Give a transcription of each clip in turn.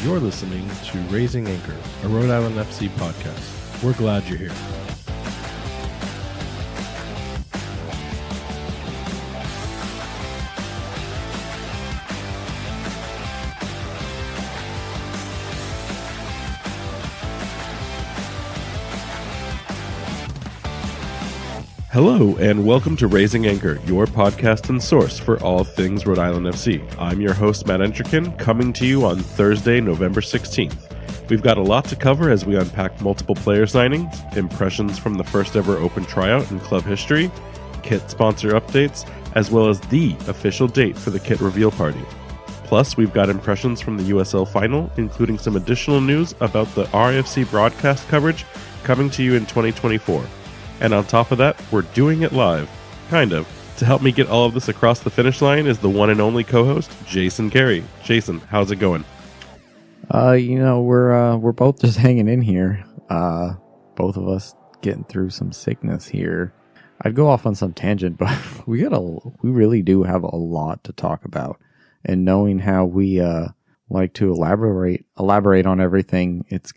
You're listening to Raising Anchor, a Rhode Island FC podcast. We're glad you're here. Hello, and welcome to Raising Anchor, your podcast and source for all things Rhode Island FC. I'm your host, Matt Entrikin, coming to you on Thursday, November 16th. We've got a lot to cover as we unpack multiple player signings, impressions from the first ever open tryout in club history, kit sponsor updates, as well as the official date for the kit reveal party. Plus, we've got impressions from the USL final, including some additional news about the RFC broadcast coverage coming to you in 2024. And on top of that, we're doing it live. Kind of. To help me get all of this across the finish line is the one and only co-host, Jason Carey. Jason, how's it going? We're both just hanging in here. Both of us getting through some sickness here. I'd go off on some tangent, but we really do have a lot to talk about. And knowing how we like to elaborate on everything, it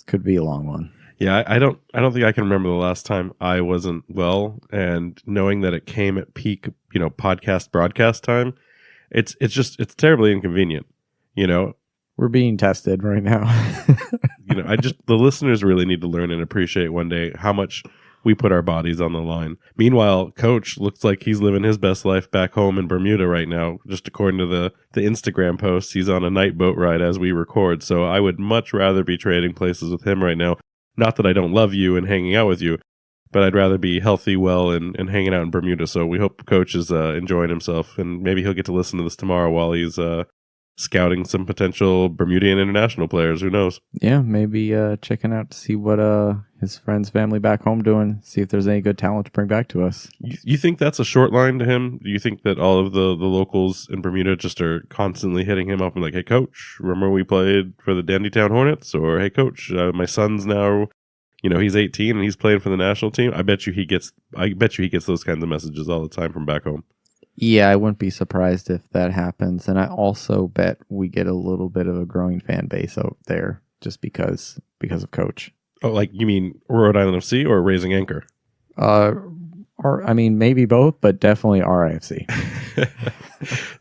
could be a long one. Yeah, I don't think I can remember the last time I wasn't well, and knowing that it came at peak, podcast broadcast time, it's terribly inconvenient. We're being tested right now. The listeners really need to learn and appreciate one day how much we put our bodies on the line. Meanwhile, Coach looks like he's living his best life back home in Bermuda right now. Just according to the Instagram posts, he's on a night boat ride as we record. So I would much rather be trading places with him right now. Not that I don't love you and hanging out with you, but I'd rather be healthy, well, and hanging out in Bermuda. So we hope Coach is enjoying himself, and maybe he'll get to listen to this tomorrow while he's scouting some potential Bermudian international players. Who knows? Yeah, maybe checking out to see what his friends, family back home doing, see if there's any good talent to bring back to us. You think that's a short line to him? Do you think that all of the locals in Bermuda just are constantly hitting him up and like, hey, Coach, remember we played for the Dandytown Hornets? Or, hey, Coach, my son's now, he's 18 and he's playing for the national team. I bet you he gets those kinds of messages all the time from back home. Yeah, I wouldn't be surprised if that happens. And I also bet we get a little bit of a growing fan base out there just because of Coach. Oh, like you mean Rhode Island FC or Raising Anchor? Maybe both, but definitely RIFC.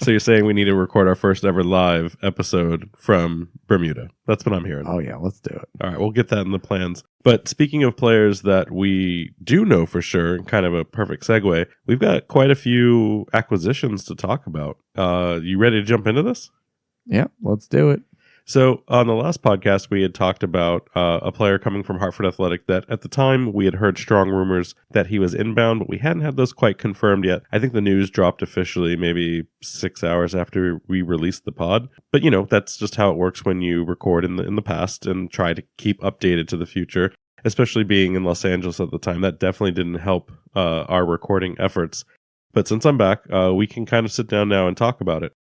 So you're saying we need to record our first ever live episode from Bermuda. That's what I'm hearing. Oh, yeah, let's do it. All right, we'll get that in the plans. But speaking of players that we do know for sure, kind of a perfect segue, we've got quite a few acquisitions to talk about. You ready to jump into this? Yeah, let's do it. So on the last podcast, we had talked about a player coming from Hartford Athletic that at the time we had heard strong rumors that he was inbound, but we hadn't had those quite confirmed yet. I think the news dropped officially maybe 6 hours after we released the pod. But, that's just how it works when you record in the past and try to keep updated to the future, especially being in Los Angeles at the time. That definitely didn't help our recording efforts. But since I'm back, we can kind of sit down now and talk about it.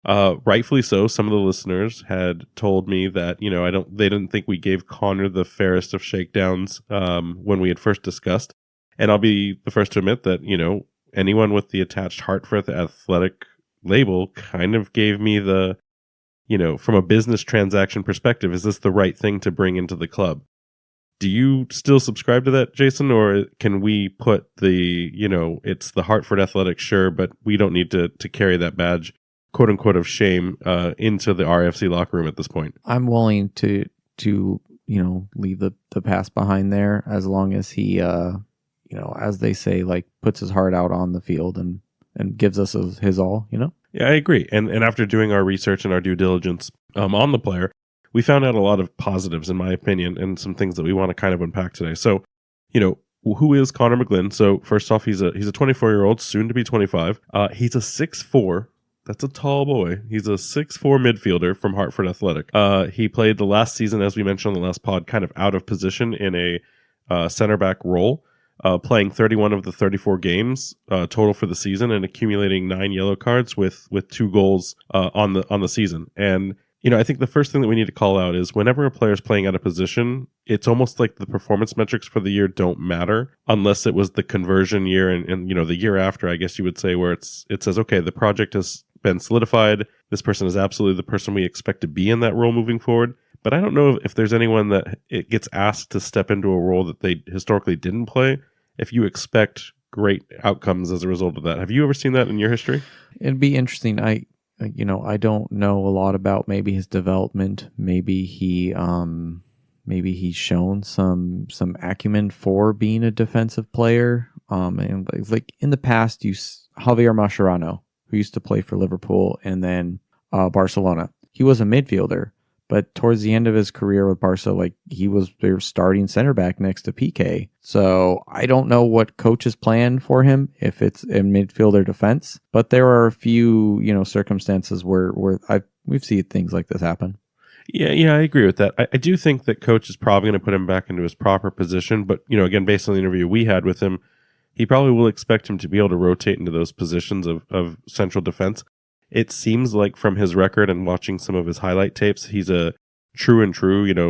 Rightfully so. Some of the listeners had told me that, they didn't think we gave Connor the fairest of shakedowns, when we had first discussed. And I'll be the first to admit that, anyone with the attached Hartford Athletic label kind of gave me the, from a business transaction perspective, is this the right thing to bring into the club? Do you still subscribe to that, Jason? Or can we put the, it's the Hartford Athletic, sure, but we don't need to carry that badge, quote unquote, of shame into the RFC locker room at this point? I'm willing to leave the past behind there as long as he as they say, like, puts his heart out on the field and gives us his all. Yeah, I agree. And after doing our research and our due diligence on the player, we found out a lot of positives, in my opinion, and some things that we want to kind of unpack today. So, who is Connor McGlynn? So first off, he's a 24-year-old, soon to be 25. He's a 6'4". That's a tall boy. He's a 6'4" midfielder from Hartford Athletic. He played the last season, as we mentioned on the last pod, kind of out of position in a center back role, playing 31 of the 34 games total for the season and accumulating 9 yellow cards with 2 goals on the season. And I think the first thing that we need to call out is whenever a player is playing out of position, it's almost like the performance metrics for the year don't matter unless it was the conversion year and the year after, I guess you would say, where it says, okay, the project has been solidified. This person is absolutely the person we expect to be in that role moving forward. But I don't know if there's anyone that it gets asked to step into a role that they historically didn't play, if you expect great outcomes as a result of that. Have you ever seen that in your history? It'd be interesting. I don't know a lot about maybe his development. Maybe he's shown some acumen for being a defensive player. And like in the past, Javier Mascherano, who used to play for Liverpool and then Barcelona, he was a midfielder. But towards the end of his career with Barca, like they were starting center back next to PK. So I don't know what coach's plan for him, if it's in midfield or defense. But there are a few, circumstances where we've seen things like this happen. Yeah, I agree with that. I do think that coach is probably going to put him back into his proper position. But, again, based on the interview we had with him, he probably will expect him to be able to rotate into those positions of central defense. It seems like from his record and watching some of his highlight tapes, he's a true,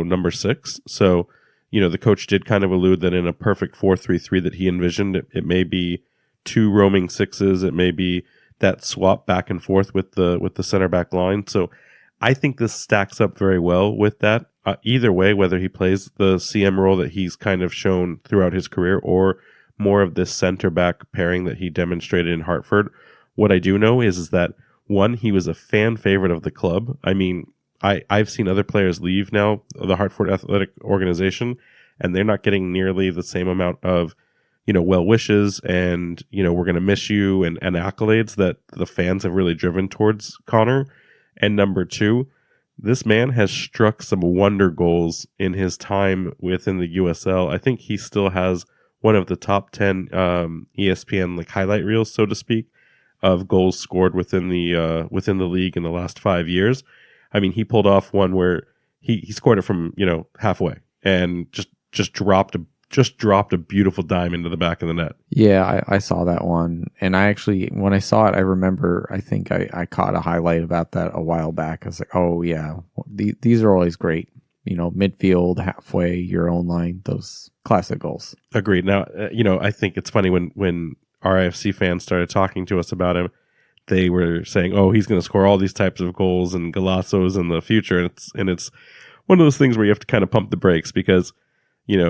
number 6. So, the coach did kind of allude that in a perfect 4-3-3 that he envisioned, it may be 2 roaming 6s. It may be that swap back and forth with the center back line. So I think this stacks up very well with that. Either way, whether he plays the CM role that he's kind of shown throughout his career or more of this center back pairing that he demonstrated in Hartford, what I do know is that one, he was a fan favorite of the club. I mean, I've seen other players leave now, the Hartford Athletic organization, and they're not getting nearly the same amount of, well wishes and, we're going to miss you and accolades that the fans have really driven towards Connor. And number 2, this man has struck some wonder goals in his time within the USL. I think he still has one of the top 10 ESPN highlight reels, so to speak, of goals scored within the league in the last 5 years. I mean, he pulled off one where he scored it from halfway and just dropped a beautiful dime into the back of the net. Yeah, I saw that one, and I actually, when I saw it, I remember. I think I caught a highlight about that a while back. I was like, oh yeah, these are always great. Midfield, halfway, your own line, those classic goals. Agreed. Now, I think it's funny when RIFC fans started talking to us about him, they were saying, oh, he's going to score all these types of goals and golazos in the future. And it's one of those things where you have to kind of pump the brakes because,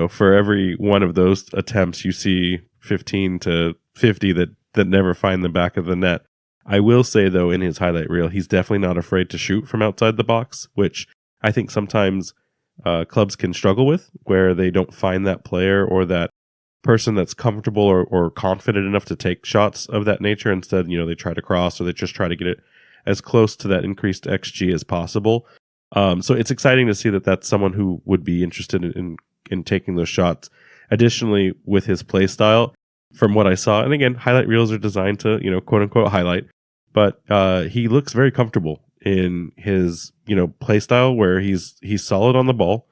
for every one of those attempts, you see 15 to 50 that never find the back of the net. I will say, though, in his highlight reel, he's definitely not afraid to shoot from outside the box, which I think sometimes clubs can struggle with, where they don't find that player or that person that's comfortable or confident enough to take shots of that nature. Instead, they try to cross or they just try to get it as close to that increased XG as possible. So it's exciting to see that that's someone who would be interested in taking those shots. Additionally, with his play style, from what I saw, and again, highlight reels are designed to, quote unquote highlight, but he looks very comfortable in his, play style where he's solid on the ball.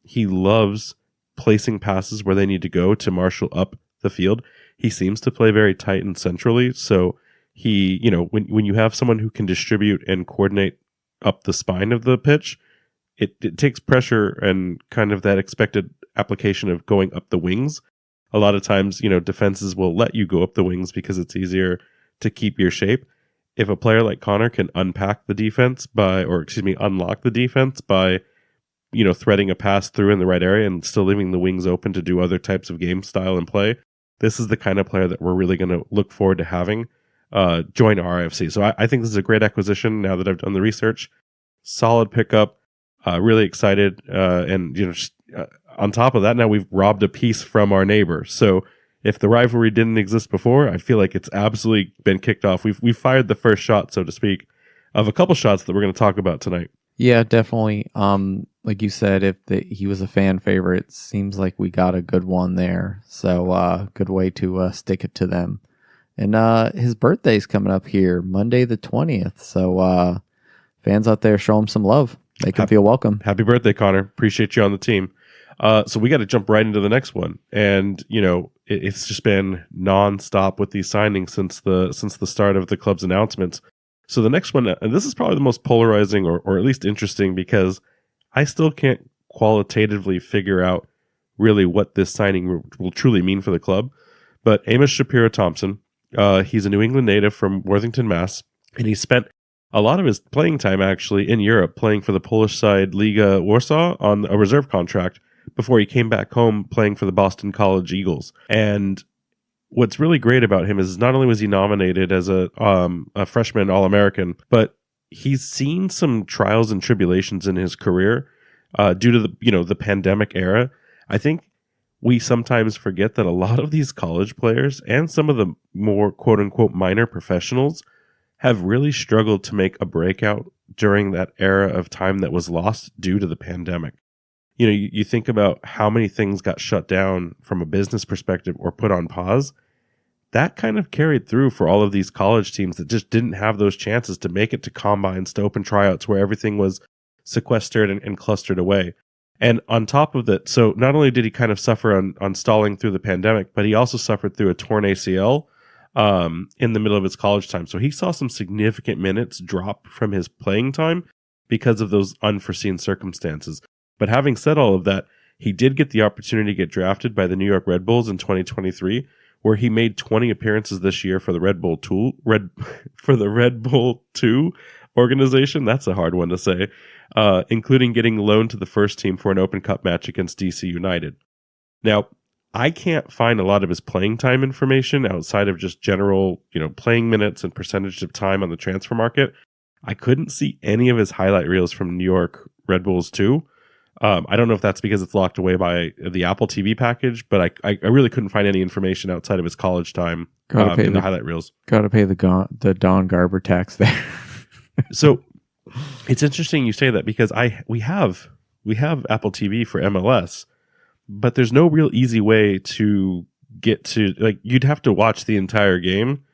He loves placing passes where they need to go to marshal up the field. He seems to play very tight and centrally. So he, when you have someone who can distribute and coordinate up the spine of the pitch, it takes pressure and kind of that expected application of going up the wings. A lot of times, defenses will let you go up the wings because it's easier to keep your shape. If a player like Connor can unlock the defense by threading a pass through in the right area and still leaving the wings open to do other types of game style and play, this is the kind of player that we're really going to look forward to having join RIFC. So I think this is a great acquisition now that I've done the research. Solid pickup. Really excited. On top of that, now we've robbed a piece from our neighbor. So if the rivalry didn't exist before, I feel like it's absolutely been kicked off. We've fired the first shot, so to speak, of a couple shots that we're going to talk about tonight. Yeah, definitely. Like you said, he was a fan favorite, seems like we got a good one there. So good way to stick it to them. And his birthday's coming up here, Monday the 20th. So fans out there, show him some love. They can feel welcome. Happy birthday, Connor. Appreciate you on the team. So we got to jump right into the next one. And, it's just been nonstop with these signings since the start of the club's announcements. So the next one, and this is probably the most polarizing or at least interesting because I still can't qualitatively figure out really what this signing will truly mean for the club. But Amos Shapiro Thompson, he's a New England native from Worthington, Mass. And he spent a lot of his playing time actually in Europe, playing for the Polish side Liga Warsaw on a reserve contract before he came back home playing for the Boston College Eagles. And what's really great about him is not only was he nominated as a freshman All-American, but he's seen some trials and tribulations in his career due to the pandemic era. I think we sometimes forget that a lot of these college players and some of the more quote unquote minor professionals have really struggled to make a breakout during that era of time that was lost due to the pandemic. You think about how many things got shut down from a business perspective or put on pause. That kind of carried through for all of these college teams that just didn't have those chances to make it to combines, to open tryouts where everything was sequestered and clustered away. And on top of that, so not only did he kind of suffer on stalling through the pandemic, but he also suffered through a torn ACL in the middle of his college time. So he saw some significant minutes drop from his playing time because of those unforeseen circumstances. But having said all of that, he did get the opportunity to get drafted by the New York Red Bulls in 2023, where he made 20 appearances this year for the Red Bull 2 organization. That's a hard one to say, including getting loaned to the first team for an Open Cup match against DC United. Now, I can't find a lot of his playing time information outside of just general, playing minutes and percentage of time on the transfer market. I couldn't see any of his highlight reels from New York Red Bulls 2. I don't know if that's because it's locked away by the Apple TV package, but I really couldn't find any information outside of his college time in the highlight reels. Got to pay the Don Garber tax there. So it's interesting you say that because we have Apple TV for MLS, but there's no real easy way to get to, like, you'd have to watch the entire game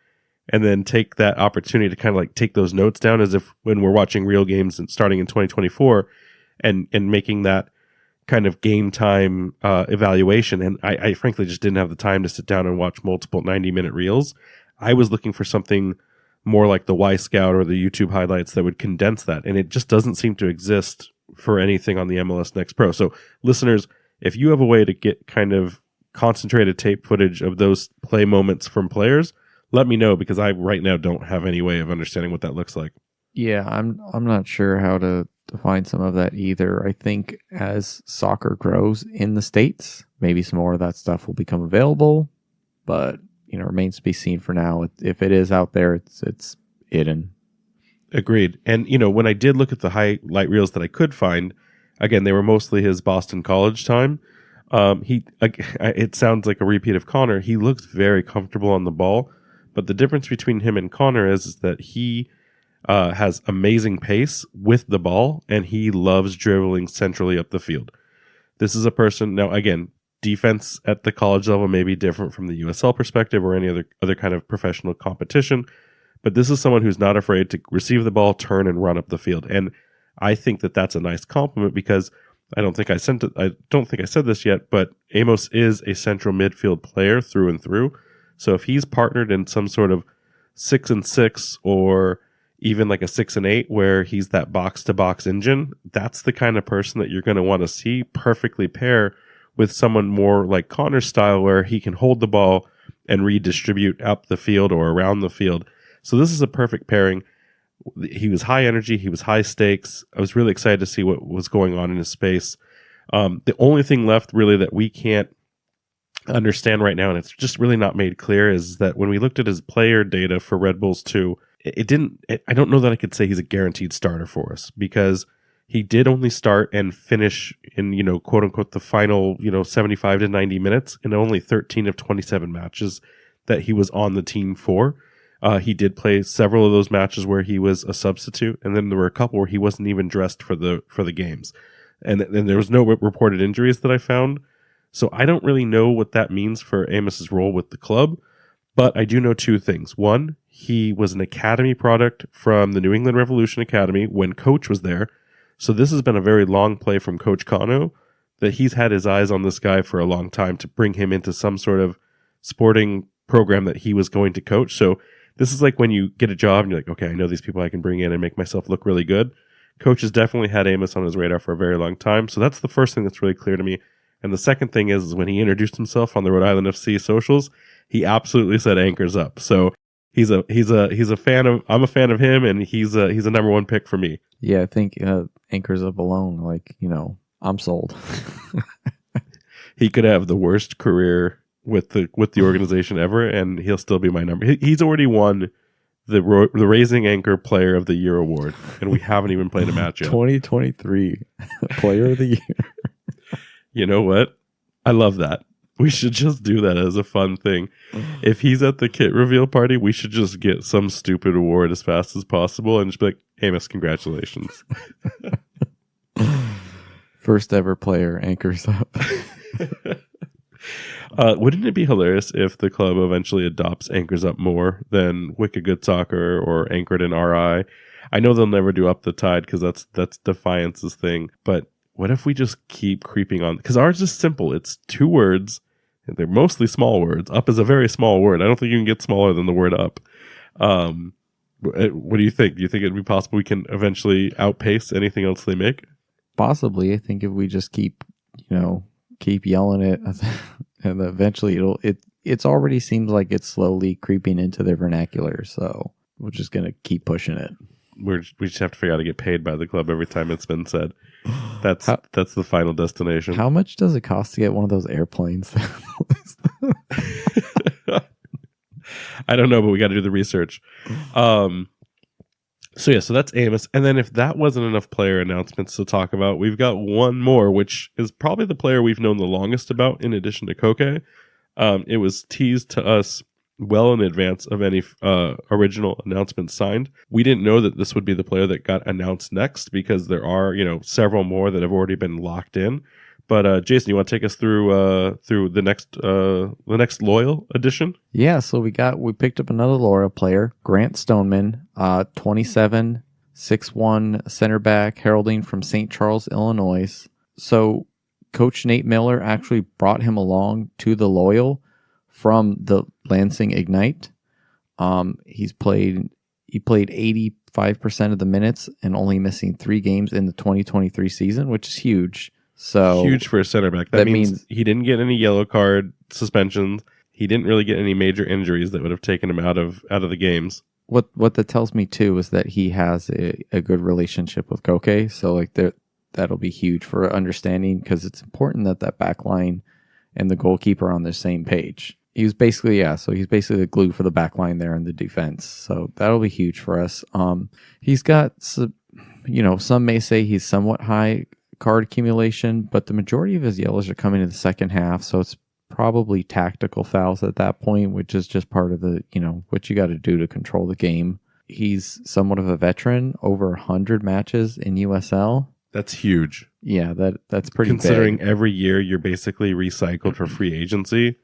and then take that opportunity to kind of like take those notes down as if when we're watching real games and starting in 2024 and making that kind of game time evaluation. And I frankly just didn't have the time to sit down and watch multiple 90-minute reels. I was looking for something more like the Y Scout or the YouTube highlights that would condense that. And it just doesn't seem to exist for anything on the MLS Next Pro. So listeners, if you have a way to get kind of concentrated tape footage of those play moments from players, let me know, because I right now don't have any way of understanding what that looks like. Yeah, I'm not sure how to find some of that either. I think as soccer grows in the States, maybe some more of that stuff will become available, but remains to be seen for now. If it is out there, it's hidden. Agreed. And when I did look at the highlight reels that I could find, again, they were mostly his Boston College time. It sounds like a repeat of Connor. He looks very comfortable on the ball, but the difference between him and Connor is that he has amazing pace with the ball, and he loves dribbling centrally up the field. This is a person, now again, defense at the college level may be different from the USL perspective or any other kind of professional competition, but this is someone who's not afraid to receive the ball, turn, and run up the field. And I think that that's a nice compliment, because I don't think I said this yet, but Amos is a central midfield player through and through. So if he's partnered in some sort of 6-6 or even like a 6-8 where he's that box-to-box engine, that's the kind of person that you're going to want to see perfectly pair with someone more like Connor's style, where he can hold the ball and redistribute up the field or around the field. So this is a perfect pairing. He was high energy. He was high stakes. I was really excited to see what was going on in his space. The only thing left really that we can't understand right now, and it's just really not made clear, is that when we looked at his player data for Red Bulls 2, I don't know that I could say he's a guaranteed starter for us, because he did only start and finish in, quote unquote, the final, 75 to 90 minutes in only 13 of 27 matches that he was on the team for. He did play several of those matches where he was a substitute, and then there were a couple where he wasn't even dressed for the games. And there was no reported injuries that I found. So I don't really know what that means for Amos's role with the club, but I do know two things. One, he was an academy product from the New England Revolution Academy when Coach was there. So this has been a very long play from Coach Kano, that he's had his eyes on this guy for a long time to bring him into some sort of sporting program that he was going to coach. So this is like when you get a job and you're like, okay, I know these people I can bring in and make myself look really good. Coach has definitely had Amos on his radar for a very long time. So that's the first thing that's really clear to me. And the second thing is when he introduced himself on the Rhode Island FC socials, he absolutely said anchors up. So He's a fan of. I'm a fan of him, and he's a number one pick for me. Yeah, I think anchors up alone. Like, I'm sold. He could have the worst career with the organization ever, and he'll still be my number. He's already won the Raising Anchor Player of the Year award, and we haven't even played a match yet. 2023 Player of the Year. You know what? I love that. We should just do that as a fun thing. If he's at the kit reveal party, we should just get some stupid award as fast as possible and just be like, Amos, congratulations. First ever player anchors up. Wouldn't it be hilarious if the club eventually adopts Anchors Up more than Wicked Good Soccer or Anchored in RI? I know they'll never do Up the Tide because that's Defiance's thing. But what if we just keep creeping on? Because ours is simple. It's 2 words. And they're mostly small words. Up is a very small word. I don't think you can get smaller than the word up. What do you think? Do you think it'd be possible we can eventually outpace anything else they make? Possibly. I think if we just keep yelling it, and eventually it's already seems like it's slowly creeping into their vernacular. So we're just gonna keep pushing it. We just have to figure out how to get paid by the club every time it's been said. That's the final destination. How much does it cost to get one of those airplanes? I don't know, but we got to do the research. So that's Amos. And then if that wasn't enough player announcements to talk about, we've got one more, which is probably the player we've known the longest about in addition to Koke. It was teased to us well in advance of any original announcement signed. We didn't know that this would be the player that got announced next because there are, several more that have already been locked in. But Jason, you want to take us through the next Loyal edition? Yeah, so we picked up another Loyal player, Grant Stoneman, 27, 6'1" center back, heralding from St. Charles, Illinois. So Coach Nate Miller actually brought him along to the Loyal from the Lansing Ignite. He played 85% of the minutes and only missing 3 games in the 2023 season, which is huge. So huge for a center back. That means he didn't get any yellow card suspensions. He didn't really get any major injuries that would have taken him out of the games. What that tells me too is that he has a good relationship with Koke. So like that'll be huge for understanding, because it's important that back line and the goalkeeper are on the same page. He's basically the glue for the back line there in the defense. So that'll be huge for us. He's got some may say he's somewhat high card accumulation, but the majority of his yellows are coming in the second half. So it's probably tactical fouls at that point, which is just part of the, what you got to do to control the game. He's somewhat of a veteran, over 100 matches in USL. That's huge. Yeah, that's pretty considering big. Every year you're basically recycled for free agency.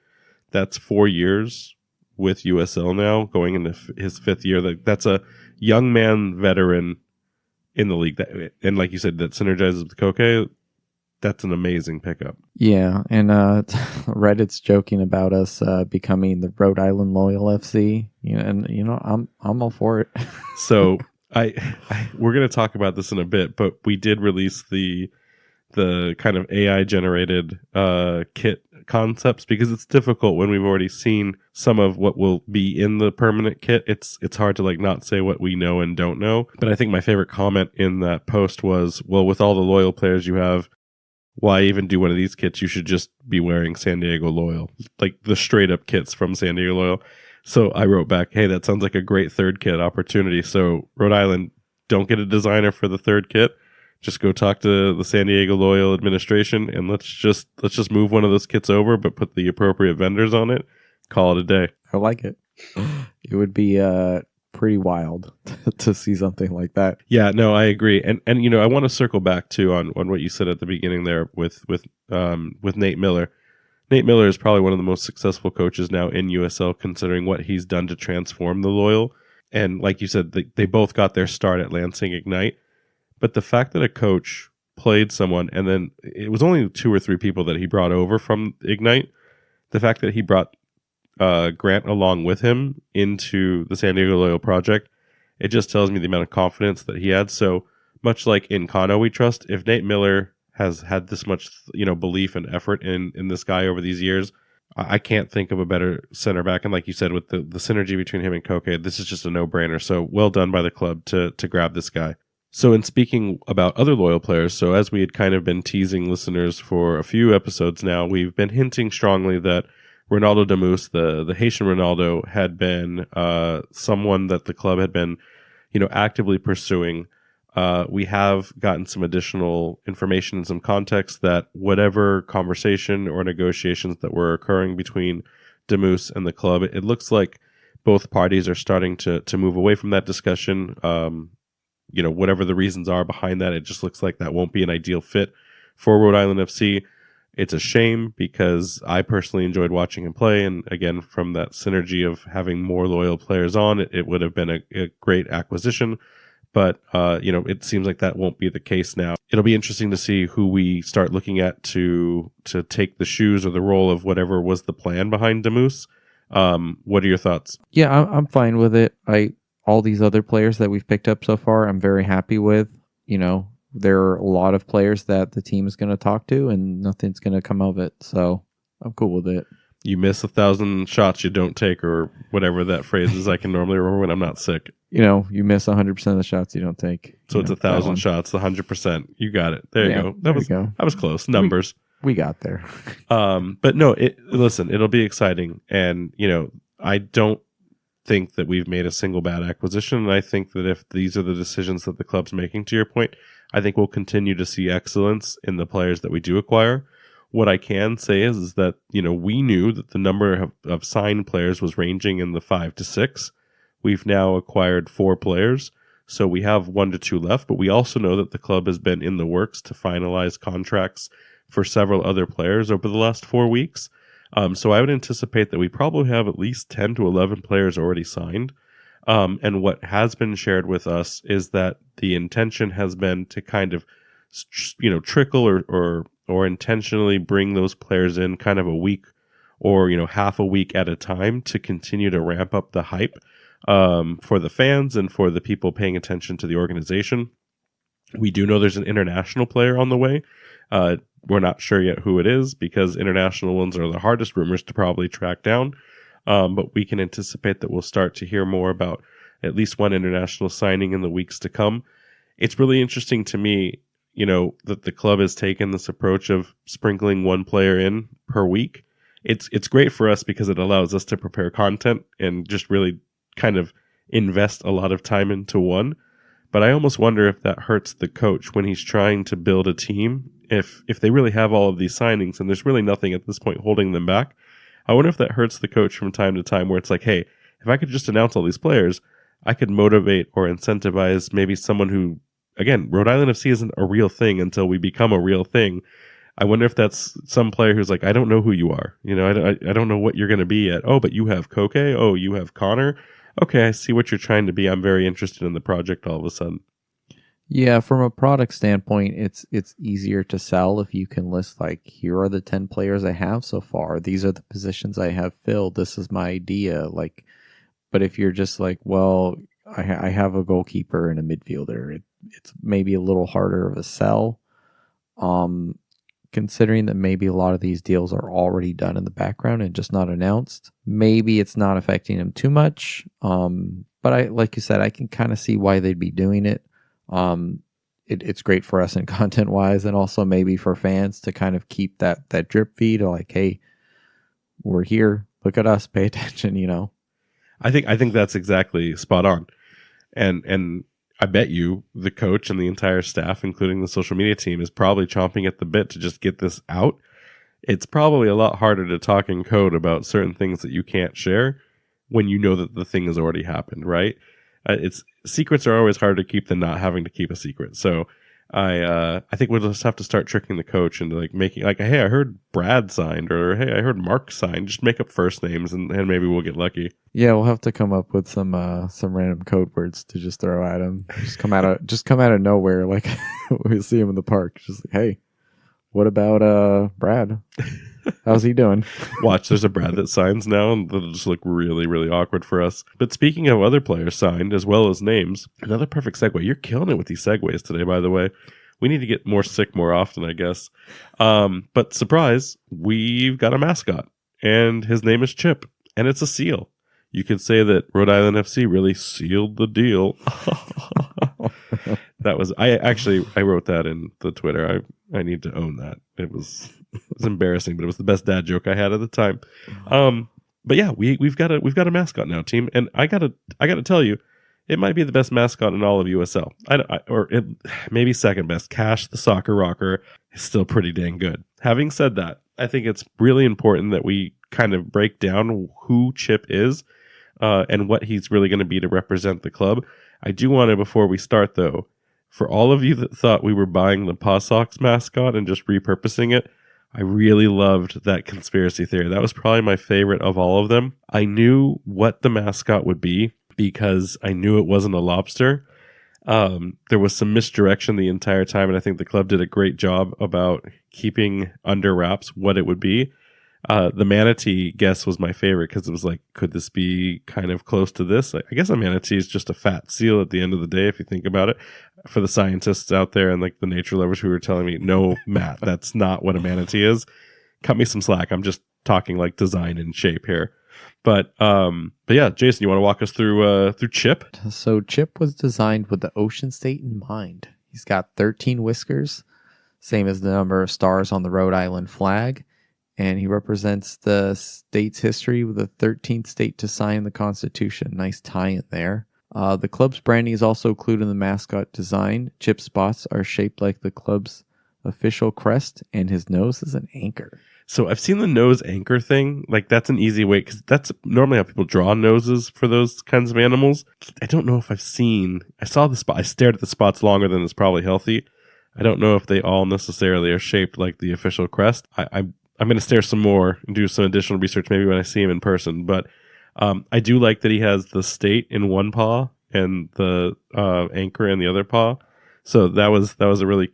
That's 4 years with USL now, going into his 5th year. That's a young man veteran in the league. And like you said, that synergizes with Koke. That's an amazing pickup. Yeah, and Reddit's joking about us becoming the Rhode Island Loyal FC. I'm all for it. So we're going to talk about this in a bit, but we did release the kind of AI generated kit concepts, because it's difficult when we've already seen some of what will be in the permanent kit. It's hard to not say what we know and don't know. But I think my favorite comment in that post was, well, with all the Loyal players you have, why even do one of these kits? You should just be wearing San Diego Loyal, like the straight up kits from San Diego Loyal. So I wrote back, hey, that sounds like a great third kit opportunity. So Rhode Island, don't get a designer for the third kit. Just go talk to the San Diego Loyal administration, and let's just move one of those kits over, but put the appropriate vendors on it. Call it a day. I like it. It would be pretty wild to see something like that. Yeah, no, I agree. And I want to circle back too on what you said at the beginning there with Nate Miller. Nate Miller is probably one of the most successful coaches now in USL, considering what he's done to transform the Loyal. And like you said, they both got their start at Lansing Ignite. But the fact that a coach played someone, and then it was only 2 or 3 people that he brought over from Ignite, the fact that he brought Grant along with him into the San Diego Loyal project, it just tells me the amount of confidence that he had. So much like in Kano we trust, if Nate Miller has had this much belief and effort in this guy over these years, I can't think of a better center back. And like you said, with the synergy between him and Koke, this is just a no-brainer. So well done by the club to grab this guy. So in speaking about other loyal players, so as we had kind of been teasing listeners for a few episodes now, we've been hinting strongly that Ronaldo Damus, the Haitian Ronaldo, had been someone that the club had been, actively pursuing. We have gotten some additional information and some context that whatever conversation or negotiations that were occurring between Damus and the club, it looks like both parties are starting to move away from that discussion. Whatever the reasons are behind that, it just looks like that won't be an ideal fit for Rhode Island FC. It's a shame because I personally enjoyed watching him play. And again, from that synergy of having more loyal players on, it would have been a great acquisition. But, it seems like that won't be the case now. It'll be interesting to see who we start looking at to take the shoes or the role of whatever was the plan behind Damus. What are your thoughts? Yeah, I'm fine with it. All these other players that we've picked up so far, I'm very happy with. There are a lot of players that the team is going to talk to and nothing's going to come of it. So I'm cool with it. You miss 1,000 shots you don't take, or whatever that phrase is. I can normally remember when I'm not sick. You miss 100% of the shots you don't take. So it's 1,000 shots, 100%. You got it. There you go. That was close. Numbers. We got there. But no, listen, it'll be exciting. And, I don't think that we've made a single bad acquisition. And I think that if these are the decisions that the club's making, to your point, I think we'll continue to see excellence in the players that we do acquire. What I can say is that, we knew that the number of signed players was ranging in the 5 to 6. We've now acquired 4 players, so we have 1 to 2 left, but we also know that the club has been in the works to finalize contracts for several other players over the last 4 weeks. So I would anticipate that we probably have at least 10 to 11 players already signed. And what has been shared with us is that the intention has been to kind of, trickle or intentionally bring those players in kind of a week or, half a week at a time to continue to ramp up the hype for the fans and for the people paying attention to the organization. We do know there's an international player on the way. We're not sure yet who it is because international ones are the hardest rumors to probably track down. But we can anticipate that we'll start to hear more about at least one international signing in the weeks to come. It's really interesting to me, that the club has taken this approach of sprinkling one player in per week. It's great for us because it allows us to prepare content and just really kind of invest a lot of time into one. But I almost wonder if that hurts the coach when he's trying to build a team. If they really have all of these signings and there's really nothing at this point holding them back, I wonder if that hurts the coach from time to time where it's like, hey, if I could just announce all these players, I could motivate or incentivize maybe someone who, again, Rhode Island FC isn't a real thing until we become a real thing. I wonder if that's some player who's like, I don't know who you are. I don't know what you're going to be yet. Oh, but you have Koke. Oh, you have Connor. Okay, I see what you're trying to be. I'm very interested in the project all of a sudden. Yeah, from a product standpoint, it's easier to sell if you can list like, here are the 10 players I have so far. These are the positions I have filled. This is my idea. But if you're just like, well, I have a goalkeeper and a midfielder, it's maybe a little harder of a sell. Considering that maybe a lot of these deals are already done in the background and just not announced, maybe it's not affecting them too much. But like you said, I can kind of see why they'd be doing it. It's great for us in content wise, and also maybe for fans to kind of keep that drip feed of like, hey, we're here, look at us, pay attention. I think that's exactly spot on. And I bet you the coach and the entire staff, including the social media team, is probably chomping at the bit to just get this out. It's probably a lot harder to talk in code about certain things that you can't share when you know that the thing has already happened, right? Secrets are always hard to keep than not having to keep a secret. So I think we'll just have to start tricking the coach into like making like, hey, I heard Brad signed, or hey, I heard Mark signed. Just make up first names and maybe we'll get lucky. Yeah, we'll have to come up with some random code words to just throw at him. Just come out of nowhere, like we see him in the park. Just like, hey, what about Brad? How's he doing? Watch, there's a Brad that signs now, and that'll just look really, really awkward for us. But speaking of other players signed, as well as names, another perfect segue. You're killing it with these segues today, by the way. We need to get more sick more often, I guess. But surprise, we've got a mascot. and his name is Chip, and it's a seal. You could say that Rhode Island FC really sealed the deal. That was I wrote that in the Twitter. I need to own that. It was embarrassing, but it was the best dad joke I had at the time. But yeah, we've got a mascot now, team, and I gotta tell you, it might be the best mascot in all of USL. Maybe second best. Cash the Soccer Rocker is still pretty dang good. Having said that, I think it's really important that we kind of break down who Chip is and what he's really going to be to represent the club. I do want to, before we start though, for all of you that thought we were buying the Paw Sox mascot and just repurposing it, I really loved that conspiracy theory. That was probably my favorite of all of them. I knew what the mascot would be because I knew it wasn't a lobster. There was some misdirection the entire time, and I think the club did a great job about keeping under wraps what it would be. The manatee guess was my favorite because it was like, could this be kind of close to this? I guess a manatee is just a fat seal at the end of the day, if you think about it. For the scientists out there and like the nature lovers who were telling me, no, Matt, that's not what a manatee is. Cut me some slack. I'm just talking like design and shape here. But yeah, Jason, you want to walk us through Chip? So Chip was designed with the Ocean State in mind. He's got 13 whiskers, same as the number of stars on the Rhode Island flag. And he represents the state's history with the 13th state to sign the Constitution. Nice tie-in there. The club's branding is also included in the mascot design. Chip's spots are shaped like the club's official crest, and his nose is an anchor. So I've seen the nose anchor thing. Like, that's an easy way, because that's normally how people draw noses for those kinds of animals. I don't know if I saw the spot. I stared at the spots longer than is probably healthy. I don't know if they all necessarily are shaped like the official crest. I'm going to stare some more and do some additional research maybe when I see him in person. But I do like that he has the state in one paw and the anchor in the other paw. So that was a really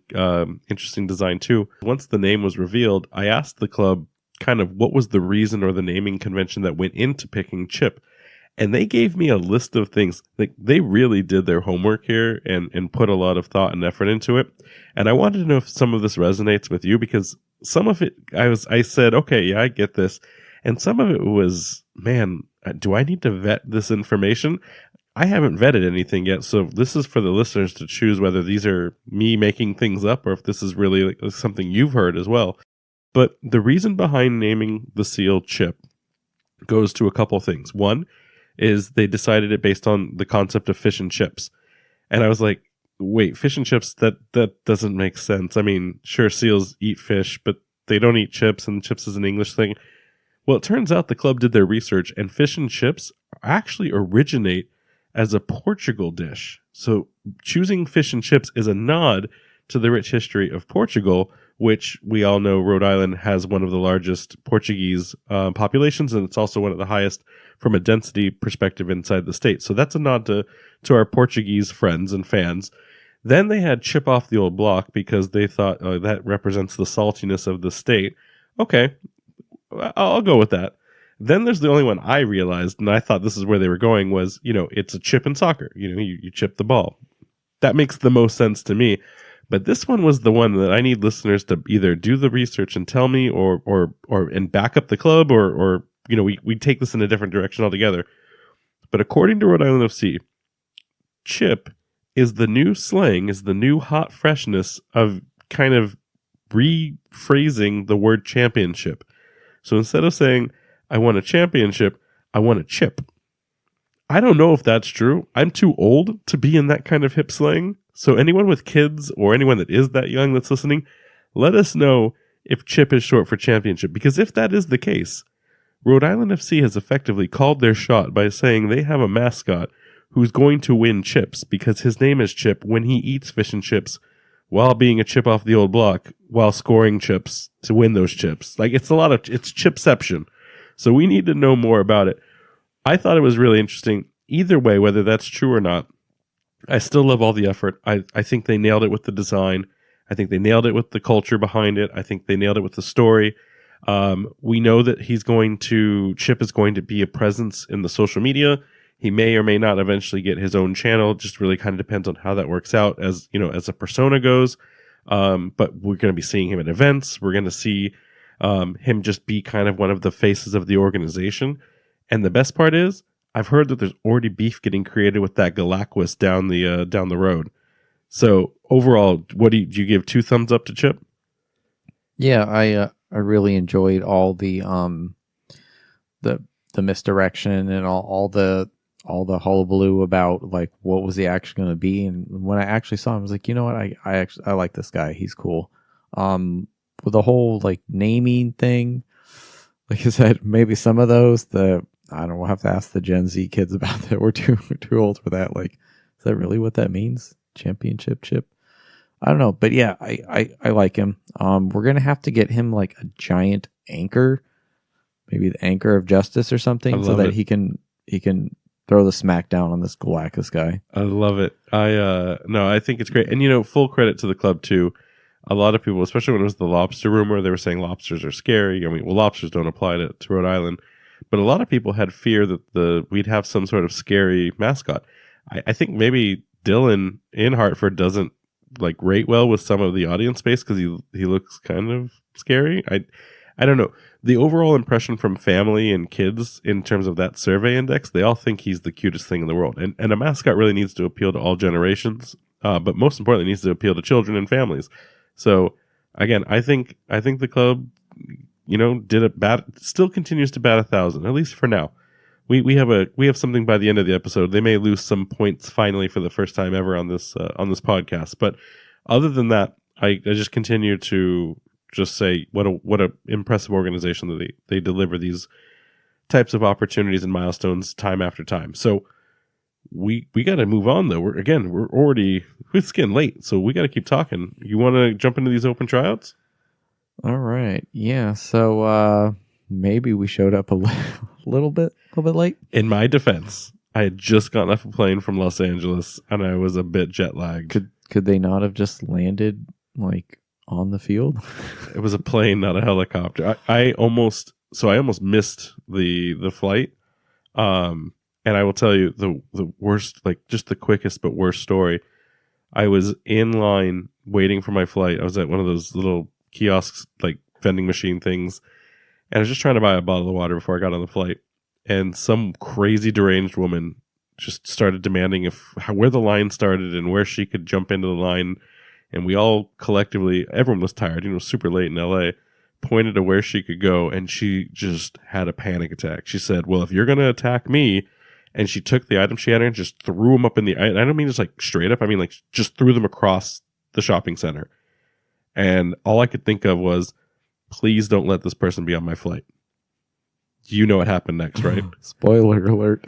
interesting design too. Once the name was revealed, I asked the club kind of what was the reason or the naming convention that went into picking Chip. And they gave me a list of things. Like, they really did their homework here and put a lot of thought and effort into it. And I wanted to know if some of this resonates with you, because some of it, I said, okay, yeah, I get this. And some of it was, man, do I need to vet this information? I haven't vetted anything yet. So this is for the listeners to choose whether these are me making things up or if this is really like something you've heard as well. But the reason behind naming the seal Chip goes to a couple things. One is they decided it based on the concept of fish and chips. And I was like, wait, fish and chips, that doesn't make sense. I mean, sure, seals eat fish, but they don't eat chips, and chips is an English thing. Well, it turns out the club did their research, and fish and chips actually originate as a Portugal dish. So choosing fish and chips is a nod to the rich history of Portugal, which we all know Rhode Island has one of the largest Portuguese populations, and it's also one of the highest from a density perspective inside the state. So that's a nod to our Portuguese friends and fans. Then they had Chip off the old block because they thought that represents the saltiness of the state. Okay, I'll go with that. Then there's the only one I realized, and I thought this is where they were going, was, it's a chip in soccer. You chip the ball. That makes the most sense to me. But this one was the one that I need listeners to either do the research and tell me, or and back up the club, or we take this in a different direction altogether. But according to Rhode Island FC, Chip is the new slang, is the new hot freshness of kind of rephrasing the word championship. So instead of saying, I want a championship, I want a chip. I don't know if that's true. I'm too old to be in that kind of hip slang. So anyone with kids or anyone that is that young that's listening, let us know if chip is short for championship. Because if that is the case, Rhode Island FC has effectively called their shot by saying they have a mascot who's going to win chips because his name is Chip when he eats fish and chips while being a chip off the old block while scoring chips to win those chips. Like, it's chipception. So we need to know more about it. I thought it was really interesting. Either way, whether that's true or not, I still love all the effort. I think they nailed it with the design. I think they nailed it with the culture behind it. I think they nailed it with the story. We know that Chip is going to be a presence in the social media. He may or may not eventually get his own channel. It just really kind of depends on how that works out as a persona goes. But we're going to be seeing him at events. We're going to see him just be kind of one of the faces of the organization. And the best part is, I've heard that there's already beef getting created with that Galactus down the road. So overall, what do you give 2 thumbs up to Chip? Yeah, I really enjoyed all the misdirection and all the hullabaloo about like what was he actually going to be. And when I actually saw him, I was like, you know what, I like this guy. He's cool. With the whole like naming thing, like I said, maybe some of those I don't know, we'll have to ask the Gen Z kids about that. We're too old for that. Like, is that really what that means? Championship chip? I don't know, but yeah, I like him. We're gonna have to get him like a giant anchor, maybe the anchor of justice or something, so that he can throw the smackdown on this Galactus guy. I love it. I think it's great, and full credit to the club too. A lot of people, especially when it was the lobster rumor, they were saying lobsters are scary. I mean, well, lobsters don't apply to Rhode Island, but a lot of people had fear that we'd have some sort of scary mascot. I think maybe Dylan in Hartford doesn't like rate well with some of the audience space because he looks kind of scary. I don't know. The overall impression from family and kids in terms of that survey index, they all think he's the cutest thing in the world. And a mascot really needs to appeal to all generations, but most importantly, needs to appeal to children and families. So again, I think the club, still continues to bat 1,000, at least for now. We have something by the end of the episode. They may lose some points finally for the first time ever on this podcast. But other than that, I just continue to just say what a impressive organization that they deliver these types of opportunities and milestones time after time. So we got to move on though. It's getting late, so we got to keep talking. You want to jump into these open tryouts? All right. Yeah. So maybe we showed up a little bit late. In my defense, I had just gotten off a plane from Los Angeles and I was a bit jet lagged. Could they not have just landed like on the field? It was a plane, not a helicopter. I almost missed the flight. And I will tell you the worst, like just the quickest but worst story. I was in line waiting for my flight. I was at one of those little kiosks, like vending machine things. And I was just trying to buy a bottle of water before I got on the flight. And some crazy deranged woman just started demanding where the line started and where she could jump into the line. And we all collectively, everyone was tired, super late in LA, pointed to where she could go. And she just had a panic attack. She said, well, if you're going to attack me, and she took the items she had and just threw them up in the, I don't mean just like straight up. I mean like just threw them across the shopping center. And all I could think of was, please don't let this person be on my flight. You know what happened next, right? Spoiler alert.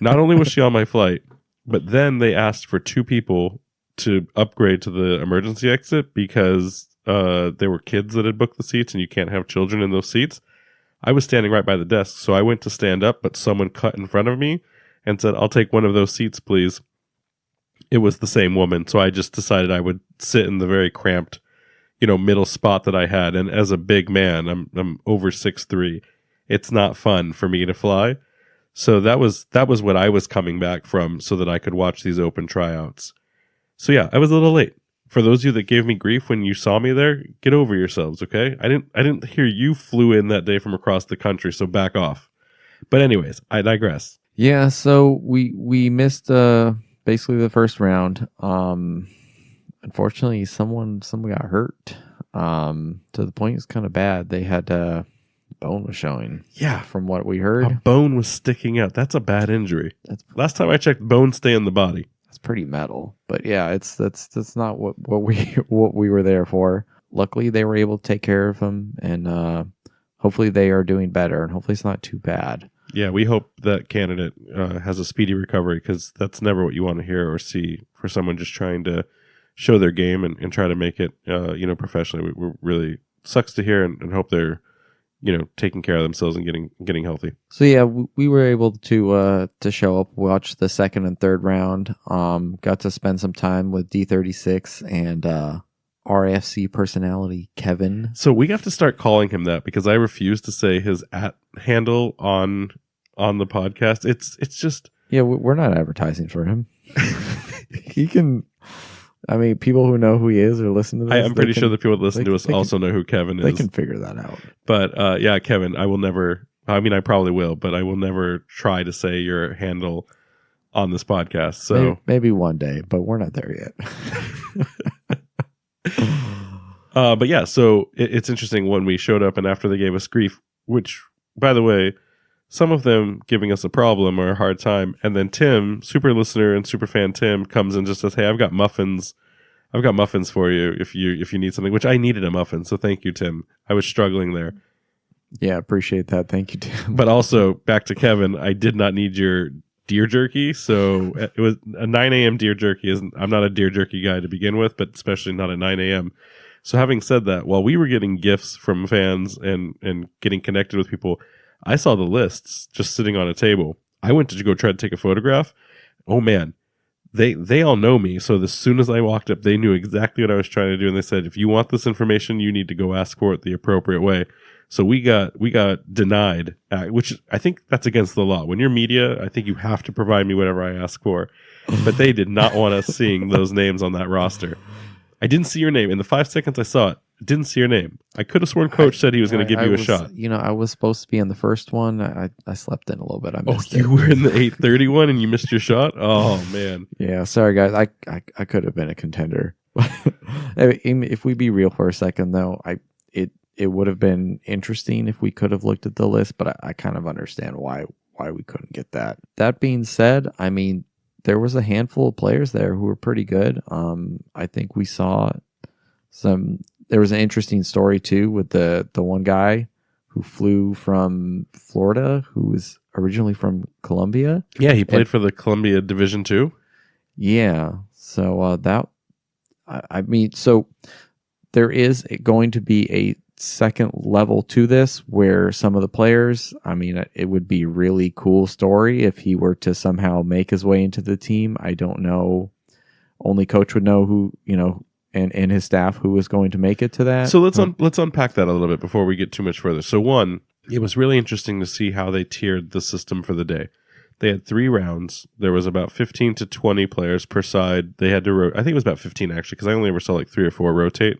Not only was she on my flight, but then they asked for 2 people to upgrade to the emergency exit because there were kids that had booked the seats and you can't have children in those seats. I was standing right by the desk, so I went to stand up, but someone cut in front of me and said, I'll take one of those seats, please. It was the same woman, so I just decided I would sit in the very cramped, middle spot that I had. And as a big man, I'm over 6'3". It's not fun for me to fly. So that was what I was coming back from so that I could watch these open tryouts. So yeah, I was a little late. For those of you that gave me grief when you saw me there, get over yourselves, okay? I didn't hear you flew in that day from across the country, so back off. But anyways, I digress. Yeah, so we missed basically the first round. Unfortunately, someone got hurt. To the point it's kind of bad. They had bone was showing. Yeah, from what we heard, a bone was sticking out. That's a bad injury. Last time I checked, bones stay in the body. That's pretty metal. But yeah, that's not what we were there for. Luckily, they were able to take care of him, and hopefully they are doing better, and hopefully it's not too bad. Yeah, we hope that candidate has a speedy recovery because that's never what you want to hear or see for someone just trying to show their game and try to make it, professionally. We really sucks to hear and hope they're, taking care of themselves and getting healthy. So yeah, we were able to show up, watch the second and third round. Got to spend some time with D36 and RFC personality Kevin. So we have to start calling him that because I refuse to say his @handle on the podcast. It's just we're not advertising for him. He can I mean, people who know who he is or listen to this, I'm pretty sure the people that listen to us they also know who Kevin is. They can figure that out. But yeah, Kevin, I will never. I mean, I probably will, but I will never try to say your handle on this podcast. So maybe one day, but we're not there yet. But yeah, so it's interesting when we showed up and after they gave us grief, which, by the way, some of them giving us a problem or a hard time, and then Tim, super listener and super fan Tim, comes and just says, "Hey, I've got muffins for you if you need something," which I needed a muffin, so thank you, Tim. I was struggling there. Yeah, appreciate that. Thank you, Tim. But also, back to Kevin, I did not need your deer jerky, so it was a 9 a.m. deer jerky. I'm not a deer jerky guy to begin with, but especially not at 9 a.m. So having said that, while we were getting gifts from fans and getting connected with people, I saw the lists just sitting on a table. I went to go try to take a photograph. Oh man, they all know me. So as soon as I walked up, they knew exactly what I was trying to do, and they said, "If you want this information, you need to go ask for it the appropriate way." So we got denied, which I think that's against the law. When you're media, I think you have to provide me whatever I ask for. But they did not want us seeing those names on that roster. I didn't see your name. In the 5 seconds I saw it, didn't see your name. I could have sworn Coach said he was going to give you a shot. You know, I was supposed to be in the first one. I slept in a little bit. I missed you were in the 8:30 one and you missed your shot? Oh, man. Yeah, sorry, guys. I could have been a contender. If we be real for a second, though, it would have been interesting if we could have looked at the list, but I kind of understand why we couldn't get that. That being said, I mean, there was a handful of players there who were pretty good. I think we saw there was an interesting story too with the one guy who flew from Florida who was originally from Colombia. Yeah, he played for the Columbia Division II. Yeah. So so there is going to be a second level to this where some of the players, I mean, it would be a really cool story if he were to somehow make his way into the team. I don't know. Only Coach would know who, and his staff who is going to make it to that. So let's unpack that a little bit before we get too much further. So one, it was really interesting to see how they tiered the system for the day. They had 3 rounds. There was about 15 to 20 players per side. They had to I think it was about 15 actually, because I only ever saw like 3 or 4 rotate.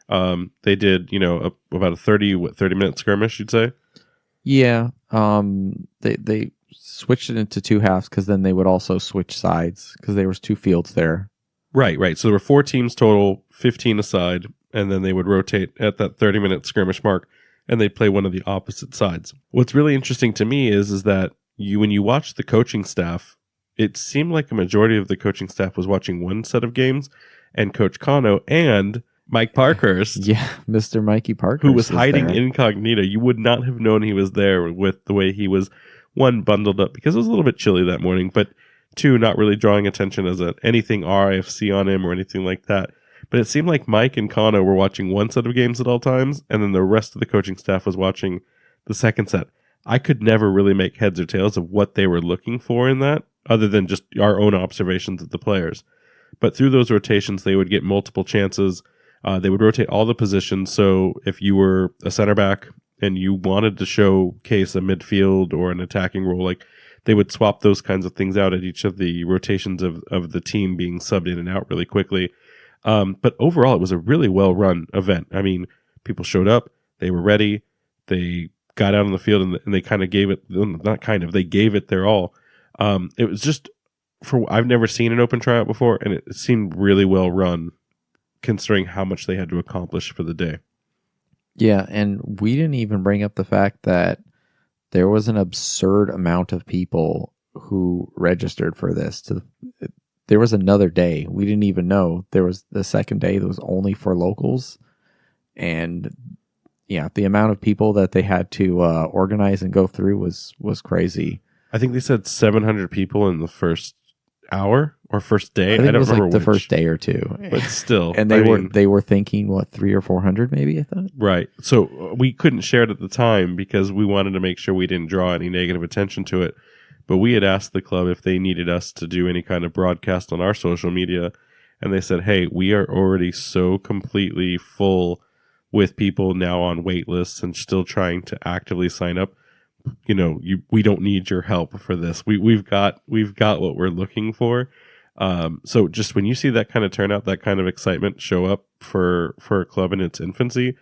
They did, about a 30-minute skirmish, you'd say? Yeah. They switched it into 2 halves because then they would also switch sides because there was 2 fields there. Right. So there were 4 teams total, 15 aside, and then they would rotate at that 30-minute skirmish mark, and they'd play one of the opposite sides. What's really interesting to me is that when you watch the coaching staff, it seemed like a majority of the coaching staff was watching one set of games, and Coach Kano and Mike Parkhurst. Yeah, Mr. Mikey Parkhurst. Who was hiding incognito. You would not have known he was there with the way he was, one, bundled up because it was a little bit chilly that morning, but 2, not really drawing attention as anything RIFC on him or anything like that. But it seemed like Mike and Kano were watching one set of games at all times, and then the rest of the coaching staff was watching the second set. I could never really make heads or tails of what they were looking for in that, other than just our own observations of the players. But through those rotations, they would get multiple chances. They would rotate all the positions. So if you were a center back and you wanted to showcase a midfield or an attacking role, like they would swap those kinds of things out at each of the rotations of the team being subbed in and out really quickly. But overall, it was a really well-run event. I mean, people showed up, they were ready, they got out on the field, and they kind of gave it, they gave it their all. It was just, I've never seen an open tryout before, and it seemed really well-run, considering how much they had to accomplish for the day. Yeah, and we didn't even bring up the fact that there was an absurd amount of people who registered for this. There was another day. We didn't even know. There was the second day that was only for locals. And yeah, the amount of people that they had to organize and go through was crazy. I think they said 700 people in the first hour or first day. I think I don't it was remember like the which, first day or 2. but still. And they were thinking what, 300 or 400 maybe, I thought. Right. So we couldn't share it at the time because we wanted to make sure we didn't draw any negative attention to it. But we had asked the club if they needed us to do any kind of broadcast on our social media, and they said, "Hey, we are already so completely full with people now on wait lists and still trying to actively sign up. We don't need your help for this. We've got what we're looking for." So just when you see that kind of turnout, that kind of excitement show up for a club in its infancy,